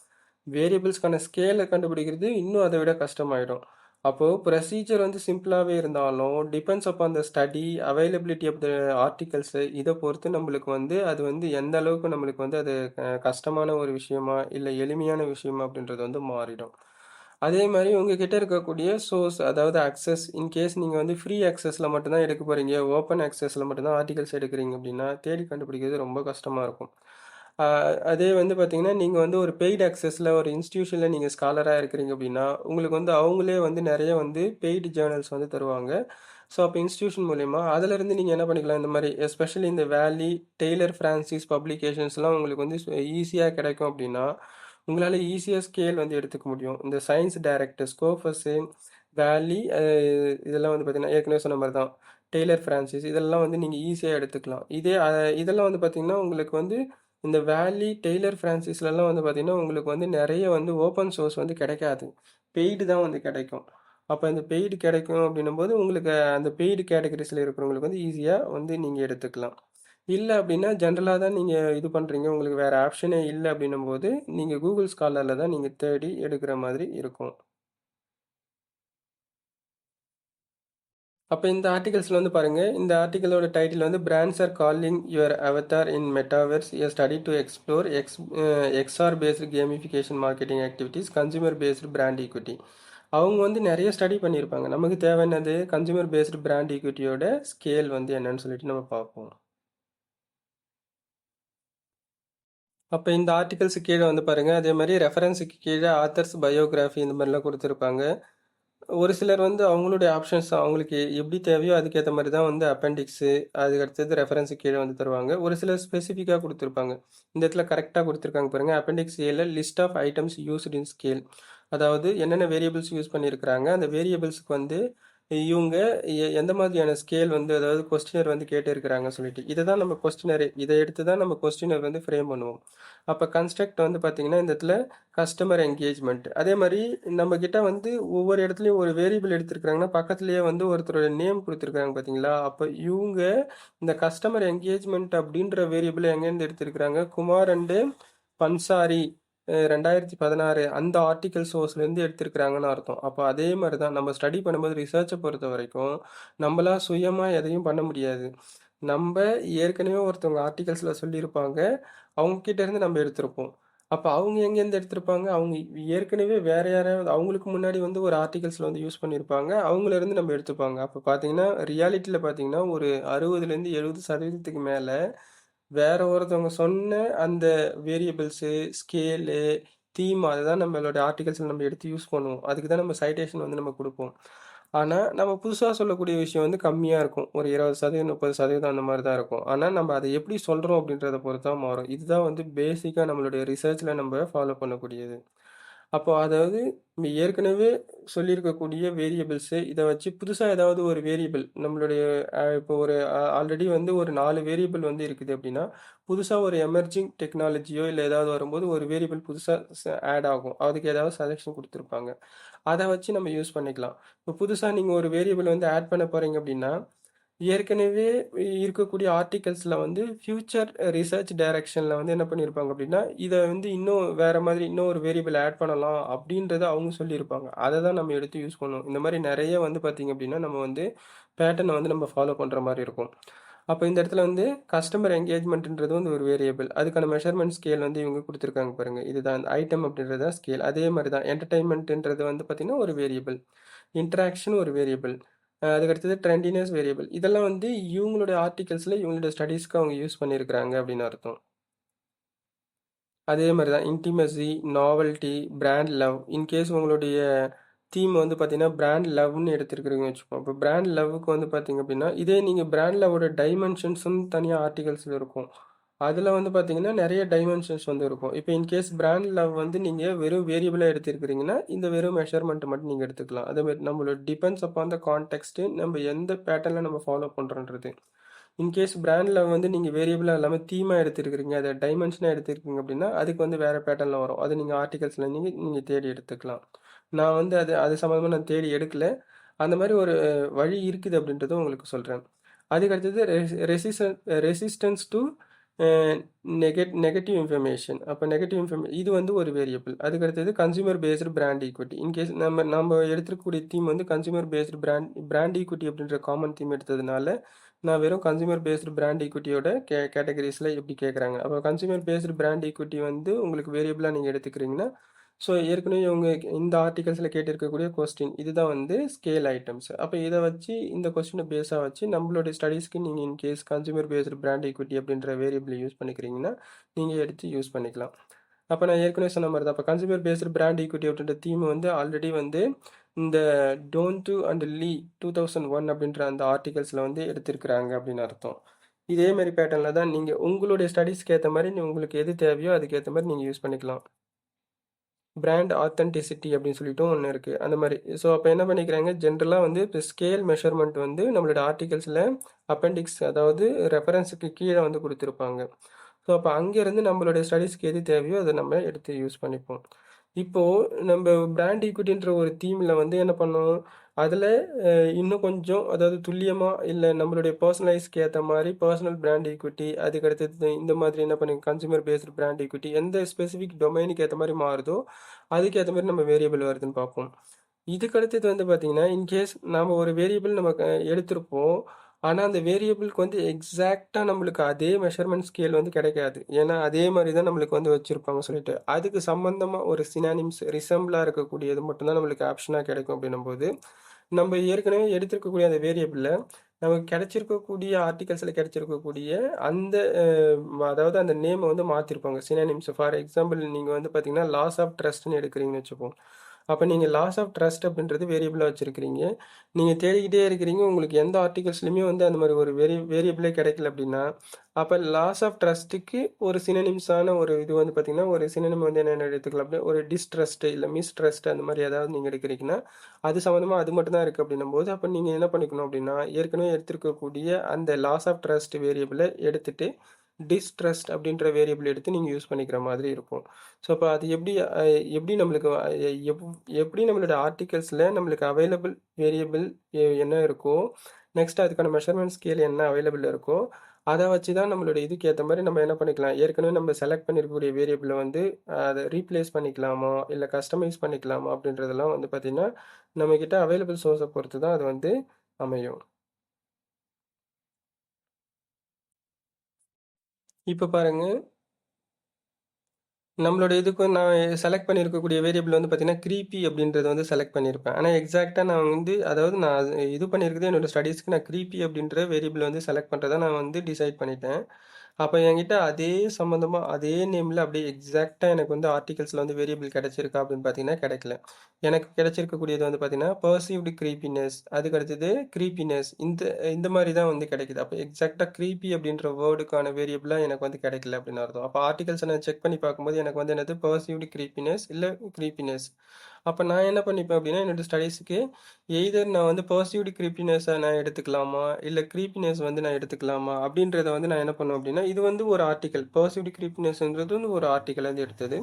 வேரியபிள்ஸ்க்கான ஸ்கேல கண்டுபிடிக்கிறது இன்னும் அதை விட கஷ்டமாயிடும். அப்போ ப்ரொசீஜர் வந்து சிம்பிளாவே இருந்தாலும், depends upon the study, availability of the articles இத பொறுத்து நம்மளுக்கு வந்து அது வந்து எந்த அளவுக்கு நம்மளுக்கு வந்து அது கஷ்டமான ஒரு விஷயமா, இல்ல எளிமையான விஷயமா அப்படின்றது வந்து மாறிடும். அதே மாரி உங்ககிட்ட இருக்கக்கூடிய சோர்ஸ் அதாவது அக்சஸ் இன்கேஸ் நீங்க வந்து ஃப்ரீ அக்சஸ்ல மட்டும் தான் எடுக்க போறீங்க, ஓப்பன் அக்சஸ்ல மட்டும் தான் ஆர்டிகல்ஸ் எடுக்கிறீங்க அப்படின்னா, தேடி கண்டுபிடிக்கிறது ரொம்ப கஷ்டமா இருக்கும். ஆ, அதே வந்து பார்த்தீங்கன்னா, நீங்க வந்து ஒரு பெய்ட் அக்சஸ்ல ஒரு இன்ஸ்டிடியூஷன்ல நீங்க ஸ்காலரா இருக்கிறீங்க அப்படின்னா, உங்களுக்கு வந்து அவங்களே வந்து நெறைய வந்து பெய்டு ஜர்னல்ஸ் வந்து தருவாங்க. ஸோ, அப்போ இன்ஸ்டிடியூஷன் மூலியமா அதிலிருந்து நீங்க என்ன பண்ணிக்கலாம், இந்த மாரி எஸ்பெஷலி இந்த வேலி, டெய்லர் பிரான்சிஸ் பப்ளிகேஷன்ஸ்லாம் உங்களுக்கு வந்து ஈஸியா கிடைக்கும் அப்படின்னா, உங்களால ஈஸியா ஸ்கேல் வந்து எடுத்துக்க முடியும். இந்த சயன்ஸ் டைரக்ட், ஸ்கோபஸ், வேலி இதெல்லாம் வந்து பார்த்தீங்கன்னா, ஏற்கனவே சொன்ன மாரி தான். டெய்லர் பிரான்சிஸ் இதெல்லாம் வந்து நீங்க ஈஸியா எடுத்துக்கலாம். இதே இதெல்லாம் வந்து பார்த்தீங்கன்னா, உங்களுக்கு வந்து இந்த வேலி, டெய்லர் பிரான்சிஸ்லலாம் வந்து பார்த்தீங்கன்னா, உங்களுக்கு வந்து நெறைய வந்து ஓப்பன் சோர்ஸ் வந்து கிடைக்காது. பெய்டு தான் வந்து கிடைக்கும். அப்ப இந்த பெய்டு கிடைக்கும் அப்படின்னும்போது, உங்களுக்கு அந்த பெய்டு கேட்டகரிஸ்ல இருக்கிறவங்களுக்கு வந்து ஈஸியா வந்து நீங்க எடுத்துக்கலாம். இல்ல அப்படின்னா, ஜெனரலா தான் நீங்க இது பண்றீங்க. உங்களுக்கு வேற ஆப்ஷனே இல்ல அப்படின்னும்போது, நீங்க Google ஸ்காலர்ல தான் நீங்க தேடி எடுக்கிற மாதிரி இருக்கும். அப்ப இந்த ஆர்டிகல்ஸ்ல வந்து பாருங்க, இந்த ஆர்டிகளோட டைட்டில் வந்து brands are calling your avatar in metaverse a study to explore XR based gamification marketing activities consumer based brand equity. அவங்க வந்து நிறைய ஸ்டடி பண்ணியிருப்பாங்க. நமக்கு தேவையானது கன்சூமர் பேஸ்டு பிராண்ட் ஈக்விட்டியோட ஸ்கேல் வந்து என்னன்னு சொல்லிட்டு நம்ம பார்ப்போம். அப்ப இந்த ஆர்டிகல்ஸ் கீழே வந்து பாருங்க, அதே மாதிரி ரெஃபரன்ஸுக்கு கீழே ஆத்தர்ஸ் பயோகிராஃபி இந்த மாதிரிலாம் கொடுத்துருப்பாங்க. ஒரு சிலர் வந்து அவங்களுடைய ஆப்ஷன்ஸ் அவங்களுக்கு எப்படி தேவையோ அதுக்கேற்ற மாதிரி தான் வந்து அப்பெண்டிக்ஸு அதுக்கு அடுத்தது ரெஃபரன்ஸு கீழே வந்து தருவாங்க. ஒரு சிலர் ஸ்பெசிஃபிக்காக கொடுத்துருப்பாங்க. இந்த இடத்துல கரெக்டாக கொடுத்துருக்காங்க பாருங்க. அப்பெண்டிக்ஸ் ஏல list of items used in scale. அதாவது என்னென்ன வேரியபிள்ஸ் யூஸ் பண்ணியிருக்கிறாங்க அந்த வேரியபிள்ஸ்க்கு வந்து இவங்க எந்த மாதிரியான ஸ்கேல் வந்து அதாவது கொஸ்டினர் வந்து கேட்டிருக்கிறாங்க சொல்லிட்டு இதை தான் நம்ம கொஸ்டினரே இதை எடுத்து தான் நம்ம கொஸ்டினர் வந்து ஃப்ரேம் பண்ணுவோம். அப்போ கன்ஸ்ட்ரக்ட் வந்து பார்த்தீங்கன்னா இந்த இடத்துல கஸ்டமர் என்கேஜ்மெண்ட் அதே மாதிரி நம்ம கிட்ட வந்து ஒவ்வொரு இடத்துலையும் ஒரு வேரியபிள் எடுத்திருக்கிறாங்கன்னா பக்கத்துலேயே வந்து ஒருத்தரோட நேம் கொடுத்துருக்காங்க பார்த்தீங்களா. அப்போ இவங்க இந்த கஸ்டமர் என்கேஜ்மெண்ட் அப்படின்ற வேரியபிள் எங்கேருந்து எடுத்திருக்கிறாங்க, குமார் அண்டு பன்சாரி 2016 அந்த ஆர்டிக்கல் சோர்ஸ்லேருந்து எடுத்திருக்கிறாங்கன்னு அர்த்தம். அப்போ அதே மாதிரி தான் நம்ம ஸ்டடி பண்ணும்போது ரிசர்ச்சை பொறுத்த வரைக்கும் நம்மளா சுயமாக எதையும் பண்ண முடியாது. நம்ம ஏற்கனவே ஒருத்தவங்க ஆர்டிகல்ஸில் சொல்லியிருப்பாங்க, அவங்க கிட்ட இருந்து நம்ம எடுத்திருப்போம். அப்போ அவங்க எங்கேருந்து எடுத்திருப்பாங்க, அவங்க ஏற்கனவே வேற யாராவது அவங்களுக்கு முன்னாடி வந்து ஒரு ஆர்டிகல்ஸில் வந்து யூஸ் பண்ணியிருப்பாங்க, அவங்கள இருந்து நம்ம எடுத்துப்பாங்க. அப்போ பார்த்தீங்கன்னா ரியாலிட்டியில் பார்த்தீங்கன்னா ஒரு 60லேருந்து 70% மேலே வேற ஒருத்தவங்க சொன்ன அந்த வேரியபிள்ஸு, ஸ்கேலு, தீம் அதுதான் நம்மளோட ஆர்டிகல்ஸ்ல நம்ம எடுத்து யூஸ் பண்ணுவோம். அதுக்கு தான் நம்ம சைட்டேஷன் வந்து நம்ம குடுப்போம். ஆனா, நம்ம புதுசா சொல்லக்கூடிய விஷயம் வந்து கம்மியா இருக்கும். ஒரு 20%, 30% அந்த மாரி தான் இருக்கும். ஆனா, நம்ம அத எப்படி சொல்றோம் அப்படின்றத பொறுத்து தான் மாறும். இதுதான் வந்து பேசிக்கா நம்மளுடைய ரிசர்ச்ல நம்ம ஃபாலோ பண்ணக்கூடியது. அப்போ அதாவது நம்ம ஏற்கனவே சொல்லியிருக்கக்கூடிய வேரியபிள்ஸு இத வச்சு புதுசா ஏதாவது ஒரு வேரியபிள் நம்மளுடைய இப்போ ஒரு ஆல்ரெடி வந்து ஒரு 4 வேரியபிள் வந்து இருக்குது அப்படின்னா, புதுசா ஒரு எமர்ஜிங் டெக்னாலஜியோ இல்ல ஏதாவது வரும்போது ஒரு வேரியபிள் புதுசா ஆட் ஆகும். அதுக்கு ஏதாவது சஜெஷன் குடுத்துருப்பாங்க. அத வச்சு நம்ம யூஸ் பண்ணிக்கலாம். இப்போ புதுசா நீங்க ஒரு வேரியபிள் வந்து ஆட் பண்ண போறீங்க அப்படின்னா, ஏற்கனவே இருக்கக்கூடிய ஆர்டிகல்ஸ்ல வந்து ஃபியூச்சர் ரிசர்ச் டைரக்ஷன்ல வந்து என்ன பண்ணியிருப்பாங்க அப்படின்னா, இத வந்து இன்னும் வேற மாதிரி இன்னும் ஒரு வேரியபிள் ஆட் பண்ணலாம் அப்படின்றத அவங்க சொல்லியிருப்பாங்க. அத தான் நம்ம எடுத்து யூஸ் பண்ணுவோம். இந்த மாரி நெறைய வந்து பார்த்தீங்க அப்படின்னா, நம்ம வந்து பேட்டர்ன வந்து நம்ம ஃபாலோ பண்ற மாரி இருக்கும். அப்ப இந்த இடத்துல வந்து கஸ்டமர் என்கேஜ்மெண்ட்ன்றது வந்து ஒரு வேரியபிள். அதுக்கான மெஷர்மென்ட் ஸ்கேல் வந்து இவங்க குடுத்துருக்காங்க பாருங்க. இதுதான் ஐட்டம் அப்படின்றது தான் ஸ்கேல். அதே மாரி தான் என்டர்டெயின்மென்ட்ன்றது வந்து பார்த்தீங்கன்னா, ஒரு வேரியபிள். இன்டராக்ஷன் ஒரு வேரியபிள். அதுக்கு அடுத்தது ட்ரெண்டினஸ் வேரியபிள். இதெல்லாம் வந்து இவங்களுடைய ஆர்டிகல்ஸ்ல இவங்களுடைய ஸ்டடீஸ்க்கு அவங்க யூஸ் பண்ணியிருக்கிறாங்க அப்படின்னு அர்த்தம். அதே மாரி தான் intimacy, novelty, brand love. In case உங்களுடைய தீம் வந்து பார்த்தீங்கன்னா, பிராண்ட் லவ்ன்னு எடுத்திருக்கிறீங்கன்னு வச்சுப்போம். இப்போ பிராண்ட் லவ்வுக்கு வந்து பார்த்தீங்க அப்படின்னா, இதே நீங்க பிராண்ட் லவ்வோட டைமென்ஷன்ஸ்ன்னு தனியா ஆர்டிகல்ஸ்ல இருக்கும். அதுல வந்து பார்த்தீங்கன்னா, நெறைய டைமென்ஷன்ஸ் வந்து இருக்கும். இப்போ இன்கேஸ் பிராண்ட் லவ் வந்து நீங்க வெறும் வேரியபிளா எடுத்திருக்கிறீங்கன்னா, இந்த வெறும் மெஷர்மென்ட் மட்டும் நீங்க எடுத்துக்கலாம். அதே மாரி நம்மளோட டிபெண்ட்ஸ் அப்பான் த கான்டெக்ஸ்ட் நம்ம எந்த பேட்டர்ன்ல நம்ம ஃபாலோ பண்றோன்றது. இன்கேஸ் பிராண்டில் வந்து நீங்கள் வேரியபிளாக இல்லாமல் தீமாக எடுத்துருக்கிறீங்க, அதை டைமென்ஷனாக எடுத்துருக்கீங்க அப்படின்னா அதுக்கு வந்து வேறு பேட்டர்னில் வரும். அது நீங்கள் ஆர்டிகல்ஸில் நீங்கள் தேடி எடுத்துக்கலாம். நான் வந்து அது சம்மந்தமாக நான் தேடி எடுக்கல. அந்த மாதிரி ஒரு வழி இருக்குது அப்படின்றதும் உங்களுக்கு சொல்கிறேன். அதுக்கு அடுத்தது ரெசிஸ்டன்ஸ் டு நெகட்டிவ் இன்ஃபர்மேஷன். அப்போ இது வந்து ஒரு வேரியபிள். அதுக்கு அடுத்தது consumer based brand equity. In case நம்ம எடுத்துருக்கக்கூடிய தீம் வந்து கன்சூமர் பேஸ்டு பிராண்ட் ஈக்விட்டி அப்படின்ற காமன் தீம் எடுத்ததுனால நான் வெறும் கன்சூமர் பேஸ்டு பிராண்ட் ஈக்விட்டியோட கேட்டகரிஸில் எப்படி கேட்குறாங்க. அப்போ கன்சூமர் பேஸ்டு பிராண்ட் ஈக்விட்டி வந்து உங்களுக்கு வேரியபிளாக நீங்கள் எடுத்துக்கிறீங்கன்னா, ஸோ ஏற்கனவே இவங்க இந்த ஆர்டிகல்ஸில் கேட்டிருக்கக்கூடிய கொஸ்டின் இதுதான் வந்து ஸ்கேல் ஐட்டம்ஸ். அப்போ இதை வச்சு இந்த கொஸ்டினை பேஸாக வச்சு நம்மளுடைய ஸ்டடீஸ்க்கு நீங்கள் in case consumer based brand equity அப்படின்ற வேரியபிளை யூஸ் பண்ணிக்கிறீங்கன்னா நீங்கள் எடுத்து யூஸ் பண்ணிக்கலாம். அப்போ நான் ஏற்கனவே சொன்ன மாதிரி தான். அப்போ கன்சூமர் பேஸ்டு பிராண்ட் ஈக்விட்டி அப்படின்ற தீம் வந்து ஆல்ரெடி வந்து இந்த டோன்டு அண்ட் லீ 2001 அப்படின்ற அந்த ஆர்டிகல்ஸில் வந்து எடுத்திருக்கிறாங்க அப்படின்னு அர்த்தம். இதே மாதிரி பேட்டர்னில் தான் நீங்கள் உங்களுடைய ஸ்டடீஸ்க்கு ஏற்ற மாதிரி உங்களுக்கு எது தேவையோ அதுக்கேற்ற மாதிரி நீங்கள் யூஸ் பண்ணிக்கலாம். பிராண்ட் ஆத்தென்டிசிட்டி அப்படின்னு சொல்லிட்டும் ஒன்று இருக்குது. அந்த மாதிரி ஸோ அப்போ என்ன பண்ணிக்கிறாங்க, ஜென்ரலாக வந்து இப்போ ஸ்கேல் மெஷர்மெண்ட் வந்து நம்மளோட ஆர்டிகல்ஸில் அப்பெண்டிக்ஸ் அதாவது ரெஃபரன்ஸுக்கு கீழே வந்து கொடுத்துருப்பாங்க. ஸோ அப்போ அங்கேருந்து நம்மளுடைய ஸ்டடீஸ்க்கு எது தேவையோ அதை நம்ம எடுத்து யூஸ் பண்ணிப்போம். இப்போது நம்ம பிராண்ட் ஈக்விட்டின்ற ஒரு தீமில் வந்து என்ன பண்ணோம், அதில் இன்னும் கொஞ்சம் அதாவது துல்லியமாக இல்லை நம்மளுடைய பர்சனலைஸ்க்கு ஏற்ற மாதிரி பர்சனல் பிராண்ட் ஈக்விட்டி, அதுக்கடுத்தது இந்த மாதிரி என்ன பண்ணி கன்சூமர் பேஸ்டு பிராண்ட் ஈக்விட்டி எந்த ஸ்பெசிஃபிக் டொமைனுக்கு ஏற்ற மாதிரி மாறுதோ அதுக்கு ஏற்ற மாதிரி நம்ம வேரியபிள் வருதுன்னு பார்ப்போம். இதுக்கு அடுத்தது வந்து பார்த்தீங்கன்னா, இன்கேஸ் நம்ம ஒரு வேரியபிள் நம்ம எடுத்திருப்போம். ஆனால் அந்த வேரியபிளுக்கு வந்து எக்ஸாக்டாக நம்மளுக்கு அதே மெஷர்மெண்ட் ஸ்கேல் வந்து கிடைக்காது. ஏன்னா அதே மாதிரி தான் நம்மளுக்கு வந்து வச்சுருப்பாங்க சொல்லிட்டு. அதுக்கு சம்மந்தமாக ஒரு சினானிம்ஸ் ரிசம்பிளாக இருக்கக்கூடியது மட்டும்தான் நம்மளுக்கு ஆப்ஷனாக கிடைக்கும் அப்படின்னும்போது, நம்ம ஏற்கனவே எடுத்திருக்கக்கூடிய அந்த வேரியபிளில் நமக்கு கிடைச்சிருக்கக்கூடிய ஆர்டிகல்ஸில் கிடைச்சிருக்கக்கூடிய அந்த அதாவது அந்த நேமை வந்து மாற்றிருப்பாங்க சினானிம்ஸ். ஃபார் எக்ஸாம்பிள் நீங்கள் வந்து பார்த்தீங்கன்னா லாஸ் ஆஃப் ட்ரஸ்ட்னு எடுக்கிறீங்கன்னு வச்சுப்போம். அப்போ நீங்கள் லாஸ் ஆஃப் ட்ரஸ்ட் அப்படின்றது வேரியபிளாக வச்சுருக்கிறீங்க. நீங்கள் தேடிக்கிட்டே இருக்கிறீங்க, உங்களுக்கு எந்த ஆர்டிகல்ஸ்லையுமே வந்து அந்த மாதிரி ஒரு வேரியபிளே கிடைக்கல அப்படின்னா, அப்போ லாஸ் ஆஃப் ட்ரஸ்ட்டுக்கு ஒரு சினனிம்ஸான ஒரு இது வந்து பார்த்தீங்கன்னா, ஒரு சினனிம் வந்து என்னென்ன எடுத்துக்கலாம் அப்படின்னா, ஒரு டிஸ்ட்ரஸ்ட்டு இல்லை மிஸ்ட்ரஸ்ட் அந்த மாதிரி ஏதாவது நீங்கள் எடுக்கிறீங்கன்னா, அது சம்மந்தமாக அது மட்டும் தான் இருக்குது அப்படின்னும் போது, அப்போ நீங்கள் என்ன பண்ணிக்கணும் அப்படின்னா, ஏற்கனவே எடுத்திருக்கக்கூடிய அந்த லாஸ் ஆஃப் ட்ரஸ்ட் வேரியபிளை எடுத்துகிட்டு டிஸ்ட்ரஸ்ட் அப்படின்ற வேரியபிள் எடுத்து நீங்கள் யூஸ் பண்ணிக்கிற மாதிரி இருக்கும். ஸோ அப்போ அது எப்படி நம்மளுக்கு எப்படி நம்மளோட ஆர்டிகல்ஸில் நம்மளுக்கு அவைலபிள் வேரியபிள் என்ன இருக்கோ, நெக்ஸ்ட் அதுக்கான மெஷர்மெண்ட் ஸ்கேல் என்ன அவைலபிள் இருக்கோ அதை வச்சு தான் நம்மளோட இதுக்கு ஏற்ற மாதிரி நம்ம என்ன பண்ணிக்கலாம், ஏற்கனவே நம்ம செலக்ட் பண்ணியிருக்கக்கூடிய வேரியபிளை வந்து அதை ரீப்ளேஸ் பண்ணிக்கலாமா இல்லை கஸ்டமைஸ் பண்ணிக்கலாமா அப்படின்றதெல்லாம் வந்து பார்த்திங்கன்னா நம்மக்கிட்ட அவைலபிள் சோர்ஸை பொறுத்து தான் அது வந்து அமையும். இப்போ பாருங்க, நம்மளோட இதுக்கு நான் செலக்ட் பண்ணியிருக்கக்கூடிய வேரியபிள் வந்து பார்த்தீங்கன்னா க்ரீப்பி அப்படின்றத வந்து செலக்ட் பண்ணியிருப்பேன். ஆனால் எக்ஸாக்டாக நான் வந்து அதாவது நான் இது பண்ணியிருக்குது என்னோட ஸ்டடீஸ்க்கு நான் க்ரீப்பி அப்படின்ற வேரியபிள் வந்து செலக்ட் பண்ணுறதா நான் வந்து டிசைட் பண்ணிட்டேன். அப்போ என்கிட்ட அதே சம்மந்தமாக அதே நேமில் அப்படியே எக்ஸாக்டாக எனக்கு வந்து ஆர்டிகல்ஸில் வந்து வேரியபிள் கிடைச்சிருக்கா அப்படின்னு பார்த்தீங்கன்னா கிடைக்கல. எனக்கு கிடைச்சிருக்கக்கூடியது வந்து பார்த்தீங்கன்னா பர்சீவ்டு க்ரீப்பினஸ், அதுக்கு அடுத்தது க்ரீப்பினஸ், இந்த இந்த மாதிரி தான் வந்து கிடைக்குது. அப்போ எக்ஸாக்டாக க்ரீப்பி அப்படின்ற வேர்டுக்கான வேரியபிளாக எனக்கு வந்து கிடைக்கல அப்படின்னு அர்த்தம். அப்போ ஆர்டிகல்ஸை நான் செக் பண்ணி பார்க்கும்போது எனக்கு வந்து என்னது பர்சீவ்டு க்ரீப்பினஸ் இல்லை க்ரீப்பினஸ். அப்போ நான் என்ன பண்ணிப்பேன் அப்படின்னா என்னோட ஸ்டடீஸுக்கு எய்தர் நான் வந்து பர்சீவ்டு க்ரீப்பினஸை நான் எடுத்துக்கலாமா இல்லை க்ரீப்பினஸ் வந்து நான் எடுத்துக்கலாமா அப்படின்றத வந்து நான் என்ன பண்ணுவேன் அப்படின்னா, இது வந்து ஒரு ஆர்டிக்கல் பர்சீவ்டு க்ரீப்பினஸ்ன்றது வந்து ஒரு ஆர்டிக்கல் வந்து எடுத்தது.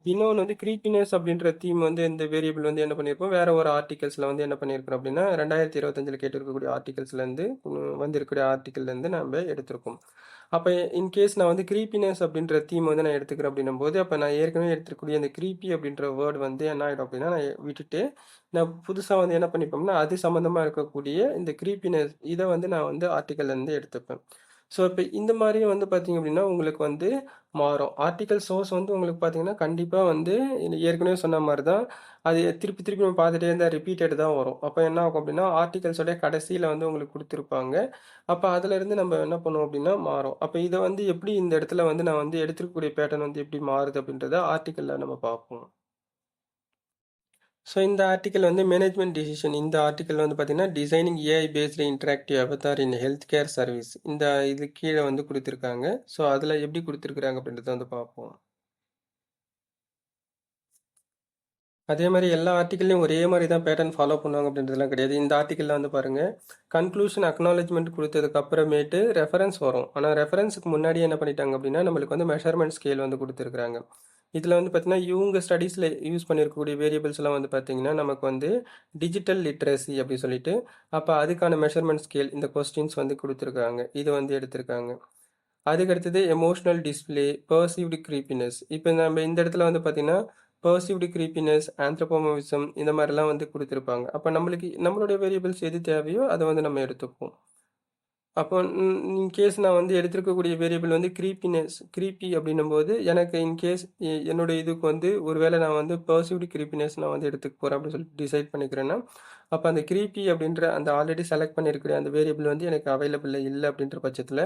இன்னொன்று வந்து க்ரீப்பினஸ் அப்படின்ற தீம் வந்து இந்த வேரியபிள் வந்து என்ன பண்ணியிருப்போம், வேற ஒரு ஆர்டிகல்ஸில் வந்து என்ன பண்ணியிருக்கிறோம் அப்படின்னா 2025 கேட்டிருக்கக்கூடிய ஆர்டிகல்ஸ்லேருந்து வந்திருக்கக்கூடிய ஆர்டிக்கல்லேருந்து நம்ம எடுத்திருக்கோம். அப்போ இன்கேஸ் நான் வந்து க்ரீப்பினஸ் அப்படின்ற தீம் வந்து நான் எடுத்துக்கிறேன் அப்படின்னும் போது, அப்போ நான் ஏற்கனவே எடுத்துக்கூடிய அந்த க்ரீப்பி அப்படின்ற வேர்டு வந்து என்ன ஆகிடும் அப்படின்னா நான் விட்டுட்டு நான் புதுசாக வந்து என்ன பண்ணிப்போம்னா அது சம்மந்தமாக இருக்கக்கூடிய இந்த க்ரீப்பினஸ் இதை வந்து நான் வந்து ஆர்டிக்கல்லேருந்து எடுத்துப்பேன். ஸோ இப்போ இந்த மாதிரியும் வந்து பார்த்தீங்க அப்படின்னா உங்களுக்கு வந்து மாறும். ஆர்டிக்கல் சோர்ஸ் வந்து உங்களுக்கு பார்த்தீங்கன்னா கண்டிப்பாக வந்து ஏற்கனவே சொன்ன மாதிரி தான் அது திருப்பி திருப்பி நம்ம பார்த்துட்டே இருந்தால் ரிப்பீட்டட் தான் வரும். அப்போ என்ன ஆகும் அப்படின்னா ஆர்டிகல்ஸோடைய கடைசியில் வந்து உங்களுக்கு கொடுத்துருப்பாங்க. அப்போ அதிலேருந்து நம்ம என்ன பண்ணுவோம் அப்படின்னா மாறும். அப்போ இதை வந்து எப்படி இந்த இடத்துல வந்து நான் வந்து எடுத்துருக்கக்கூடிய பேட்டர்ன் வந்து எப்படி மாறுது அப்படின்றத ஆர்டிக்கலில் நம்ம பார்ப்போம். ஸோ இந்த ஆர்டிக்கல் வந்து மேனேஜ்மெண்ட் டிசிஷன். இந்த ஆர்டிக்கல் வந்து பார்த்தீங்கன்னா designing AI based interactive Avatar இன் ஹெல்த் கேர் சர்வீஸ். இந்த இது கீழே வந்து கொடுத்துருக்காங்க. ஸோ அதில் எப்படி கொடுத்துருக்குறாங்க அப்படின்றத வந்து பார்ப்போம். அதே மாதிரி எல்லா ஆர்டிக்கல்லையும் ஒரே மாதிரி தான் பேட்டர்ன் ஃபாலோ பண்ணுவாங்க அப்படின்றதுலாம் கிடையாது. இந்த ஆர்டிக்கலில் வந்து பாருங்கள், கன்க்ளூஷன் அக்னாலஜ்மெண்ட் கொடுத்ததுக்கு அப்புறமேட்டு ரெஃபரன்ஸ் வரும். ஆனால் ரெஃபரன்ஸுக்கு முன்னாடியே என்ன பண்ணிட்டாங்க அப்படின்னா நம்மளுக்கு வந்து மெஷர்மெண்ட் ஸ்கேல் வந்து கொடுத்துருக்குறாங்க. இதில் வந்து பார்த்தீங்கன்னா இவங்க ஸ்டடீஸில் யூஸ் பண்ணியிருக்கக்கூடிய வேரியபிள்ஸ்லாம் வந்து பார்த்தீங்கன்னா நமக்கு வந்து டிஜிட்டல் லிட்ரஸி அப்படி சொல்லிட்டு, அப்போ அதுக்கான மெஷர்மெண்ட் ஸ்கேல் இந்த கொஸ்டின்ஸ் வந்து கொடுத்துருக்காங்க. இது வந்து எடுத்திருக்காங்க. அதுக்கடுத்தது எமோஷனல் டிஸ்பிளே, பெர்சீவ்டு க்ரீப்பினஸ். இப்போ நம்ம இந்த இடத்துல வந்து பார்த்தீங்கன்னா பெர்சீவ்டு க்ரீப்பினஸ், ஆந்த்ரோபோமோவிசம் இந்த மாதிரிலாம் வந்து கொடுத்துருப்பாங்க. அப்போ நம்மளுக்கு நம்மளுடைய வேரியபிள்ஸ் எது தேவையோ அதை வந்து நம்ம எடுத்துப்போம். அப்போ இன்கேஸ் நான் வந்து எடுத்திருக்கக்கூடிய வேரியபிள் வந்து க்ரீப்பி அப்படின்னும்போது எனக்கு இன்கேஸ் என்னோட இதுக்கு வந்து ஒருவேளை நான் வந்து பெர்சீவ்டு க்ரீப்பினஸ் நான் வந்து எடுத்துக்க போகிறேன் அப்படின்னு சொல்லிட்டு டிசைட் பண்ணிக்கிறேன்னா, அப்போ அந்த க்ரீப்பி அப்படின்ற அந்த ஆல்ரெடி செலக்ட் பண்ணியிருக்கிற அந்த வேரியபிள் வந்து எனக்கு அவைலபிள் இல்லை அப்படின்ற பட்சத்தில்,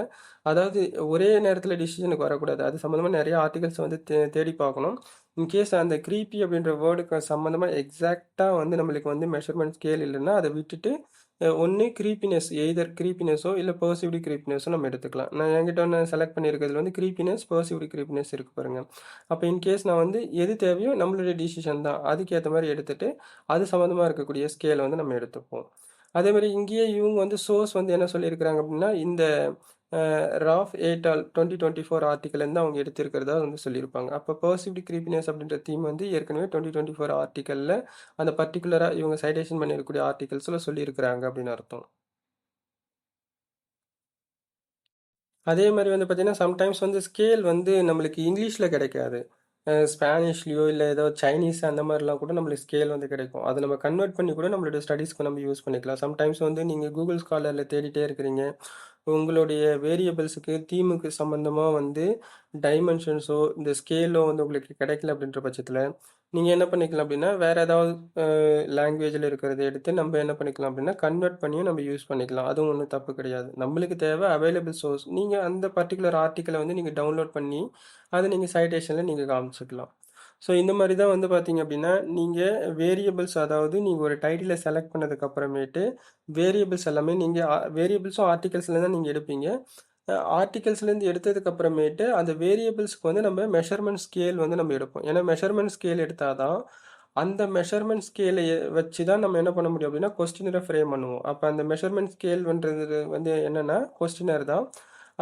அதாவது ஒரே நேரத்தில் டிசிஷனுக்கு வரக்கூடாது. அது சம்மந்தமாக நிறைய ஆர்டிகல்ஸ் வந்து தேடி பார்க்கணும். இன்கேஸ் அந்த க்ரீப்பி அப்படின்ற வேர்டுக்கு சம்மந்தமாக எக்ஸாக்டாக வந்து நம்மளுக்கு வந்து மெஷர்மெண்ட் ஸ்கேல் இல்லைன்னா அதை விட்டுட்டு ஒன்று க்ரீப்பினஸ், எய்தர் க்ரீப்பினஸோ இல்லை பெர்சீவ்டு க்ரீப்பினஸோ நம்ம எடுத்துக்கலாம். நான் என்கிட்ட ஒன்று செலக்ட் பண்ணியிருக்கிறதுல வந்து க்ரீப்பினஸ், பெர்சீவ்டு க்ரீப்பினஸ் இருக்கு பாருங்க. அப்போ இன்கேஸ் நான் வந்து எது தேவையோ நம்மளுடைய டிசிஷன் தான், அதுக்கேற்ற மாதிரி எடுத்துட்டு அது சம்மந்தமாக இருக்கக்கூடிய ஸ்கேலை வந்து நம்ம எடுத்துப்போம். அதே மாதிரி இங்கேயே இவங்க வந்து சோர்ஸ் வந்து என்ன சொல்லியிருக்கிறாங்க அப்படின்னா இந்த ராஃப் ஏட்டால் 2024 ஆர்டிக்கல்லேருந்து அவங்க எடுத்திருக்கிறதா வந்து சொல்லியிருப்பாங்க. அப்போ பெர்சீவ்டு க்ரீப்பினஸ் அப்படின்ற தீம் வந்து ஏற்கனவே 2024 ஆர்டிக்கலில் அந்த பர்டிகுலராக இவங்க சைடேஷன் பண்ணியிருக்கக்கூடிய ஆர்டிகல்ஸில் சொல்லியிருக்கிறாங்க அப்படின்னு அர்த்தம். அதே மாதிரி வந்து பார்த்தீங்கன்னா சம்டைம்ஸ் வந்து ஸ்கேல் வந்து நம்மளுக்கு இங்கிலீஷில் கிடைக்காது. ஸ்பானிஷ்லேயோ இல்லை ஏதோ சைனீஸ் அந்த மாதிரிலாம் கூட நம்மளுக்கு ஸ்கேல் வந்து கிடைக்கும். அதை நம்ம கன்வெர்ட் பண்ணி கூட நம்மளுடைய ஸ்டடீஸ்க்கு நம்ம யூஸ் பண்ணிக்கலாம். சம்டைம்ஸ் வந்து நீங்கள் கூகுள் ஸ்காலரில் தேடிட்டே இருக்கிறீங்க, உங்களுடைய வேரியபிள்ஸுக்கு தீமுக்கு சம்மந்தமாக வந்து டைமென்ஷன்ஸோ இந்த ஸ்கேலோ வந்து உங்களுக்கு கிடைக்கல அப்படின்ற பட்சத்தில் நீங்கள் என்ன பண்ணிக்கலாம் அப்படின்னா வேறு ஏதாவது லாங்குவேஜில் இருக்கிறத எடுத்து நம்ம என்ன பண்ணிக்கலாம் அப்படின்னா கன்வெர்ட் பண்ணியும் நம்ம யூஸ் பண்ணிக்கலாம். அதுவும் ஒன்றும் தப்பு கிடையாது. நம்மளுக்கு தேவை அவைலபிள் சோர்ஸ். நீங்கள் அந்த பர்டிகுலர் ஆர்டிக்கலை வந்து நீங்கள் டவுன்லோட் பண்ணி அதை நீங்கள் சைட்டேஷனில் நீங்கள் காமிச்சிக்கலாம். ஸோ இந்த மாதிரி தான் வந்து பார்த்தீங்க அப்படின்னா நீங்கள் வேரியபிள்ஸ், அதாவது நீங்கள் ஒரு டைட்டிலை செலக்ட் பண்ணதுக்கு அப்புறமேட்டு வேரியபிள்ஸ் எல்லாமே நீங்கள் வேரியபிள்ஸும் ஆர்டிகல்ஸ்ல தான் நீங்கள் எடுப்பீங்க. ஆர்டிகல்ஸ்லேருந்து எடுத்ததுக்கு அப்புறமேட்டு அந்த வேரியபிள்ஸ்க்கு வந்து நம்ம மெஷர்மெண்ட் ஸ்கேல் வந்து நம்ம எடுப்போம். ஏன்னா மெஷர்மெண்ட் ஸ்கேல் எடுத்தால் தான் அந்த மெஷர்மெண்ட் ஸ்கேலை வச்சு தான் நம்ம என்ன பண்ண முடியும் அப்படின்னா கொஸ்டினரை ஃப்ரேம் பண்ணுவோம். அப்போ அந்த மெஷர்மெண்ட் ஸ்கேல்ன்றது வந்து என்னென்னா கொஸ்டினர் தான்.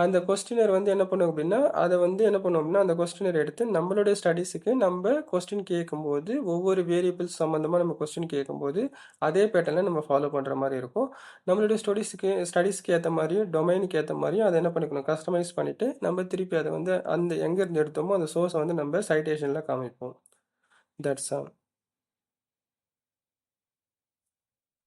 அந்த கொஸ்டினர் வந்து என்ன பண்ணும் அப்படின்னா அதை வந்து என்ன பண்ணும் அப்படின்னா அந்த கொஸ்டினர் எடுத்து நம்மளுடைய ஸ்டடீஸுக்கு நம்ம கொஸ்டின் கேட்கும்போது ஒவ்வொரு வேரியபிள்ஸ் சம்மந்தமாக நம்ம கொஸ்டின் கேட்கும்போது அதே பேட்டர்னில் நம்ம ஃபாலோ பண்ணுற மாதிரி இருக்கும். நம்மளுடைய ஸ்டடீஸ்க்கு ஏற்ற மாதிரியும் டொமைனுக்கு ஏற்ற மாதிரியும் அதை என்ன பண்ணிக்கணும் கஸ்டமைஸ் பண்ணிவிட்டு நம்ம திருப்பி அதை வந்து அந்த எங்கேருந்து எடுத்தோமோ அந்த சோர்ஸை வந்து நம்ம சைட்டேஷனில் காமிப்போம். That's all.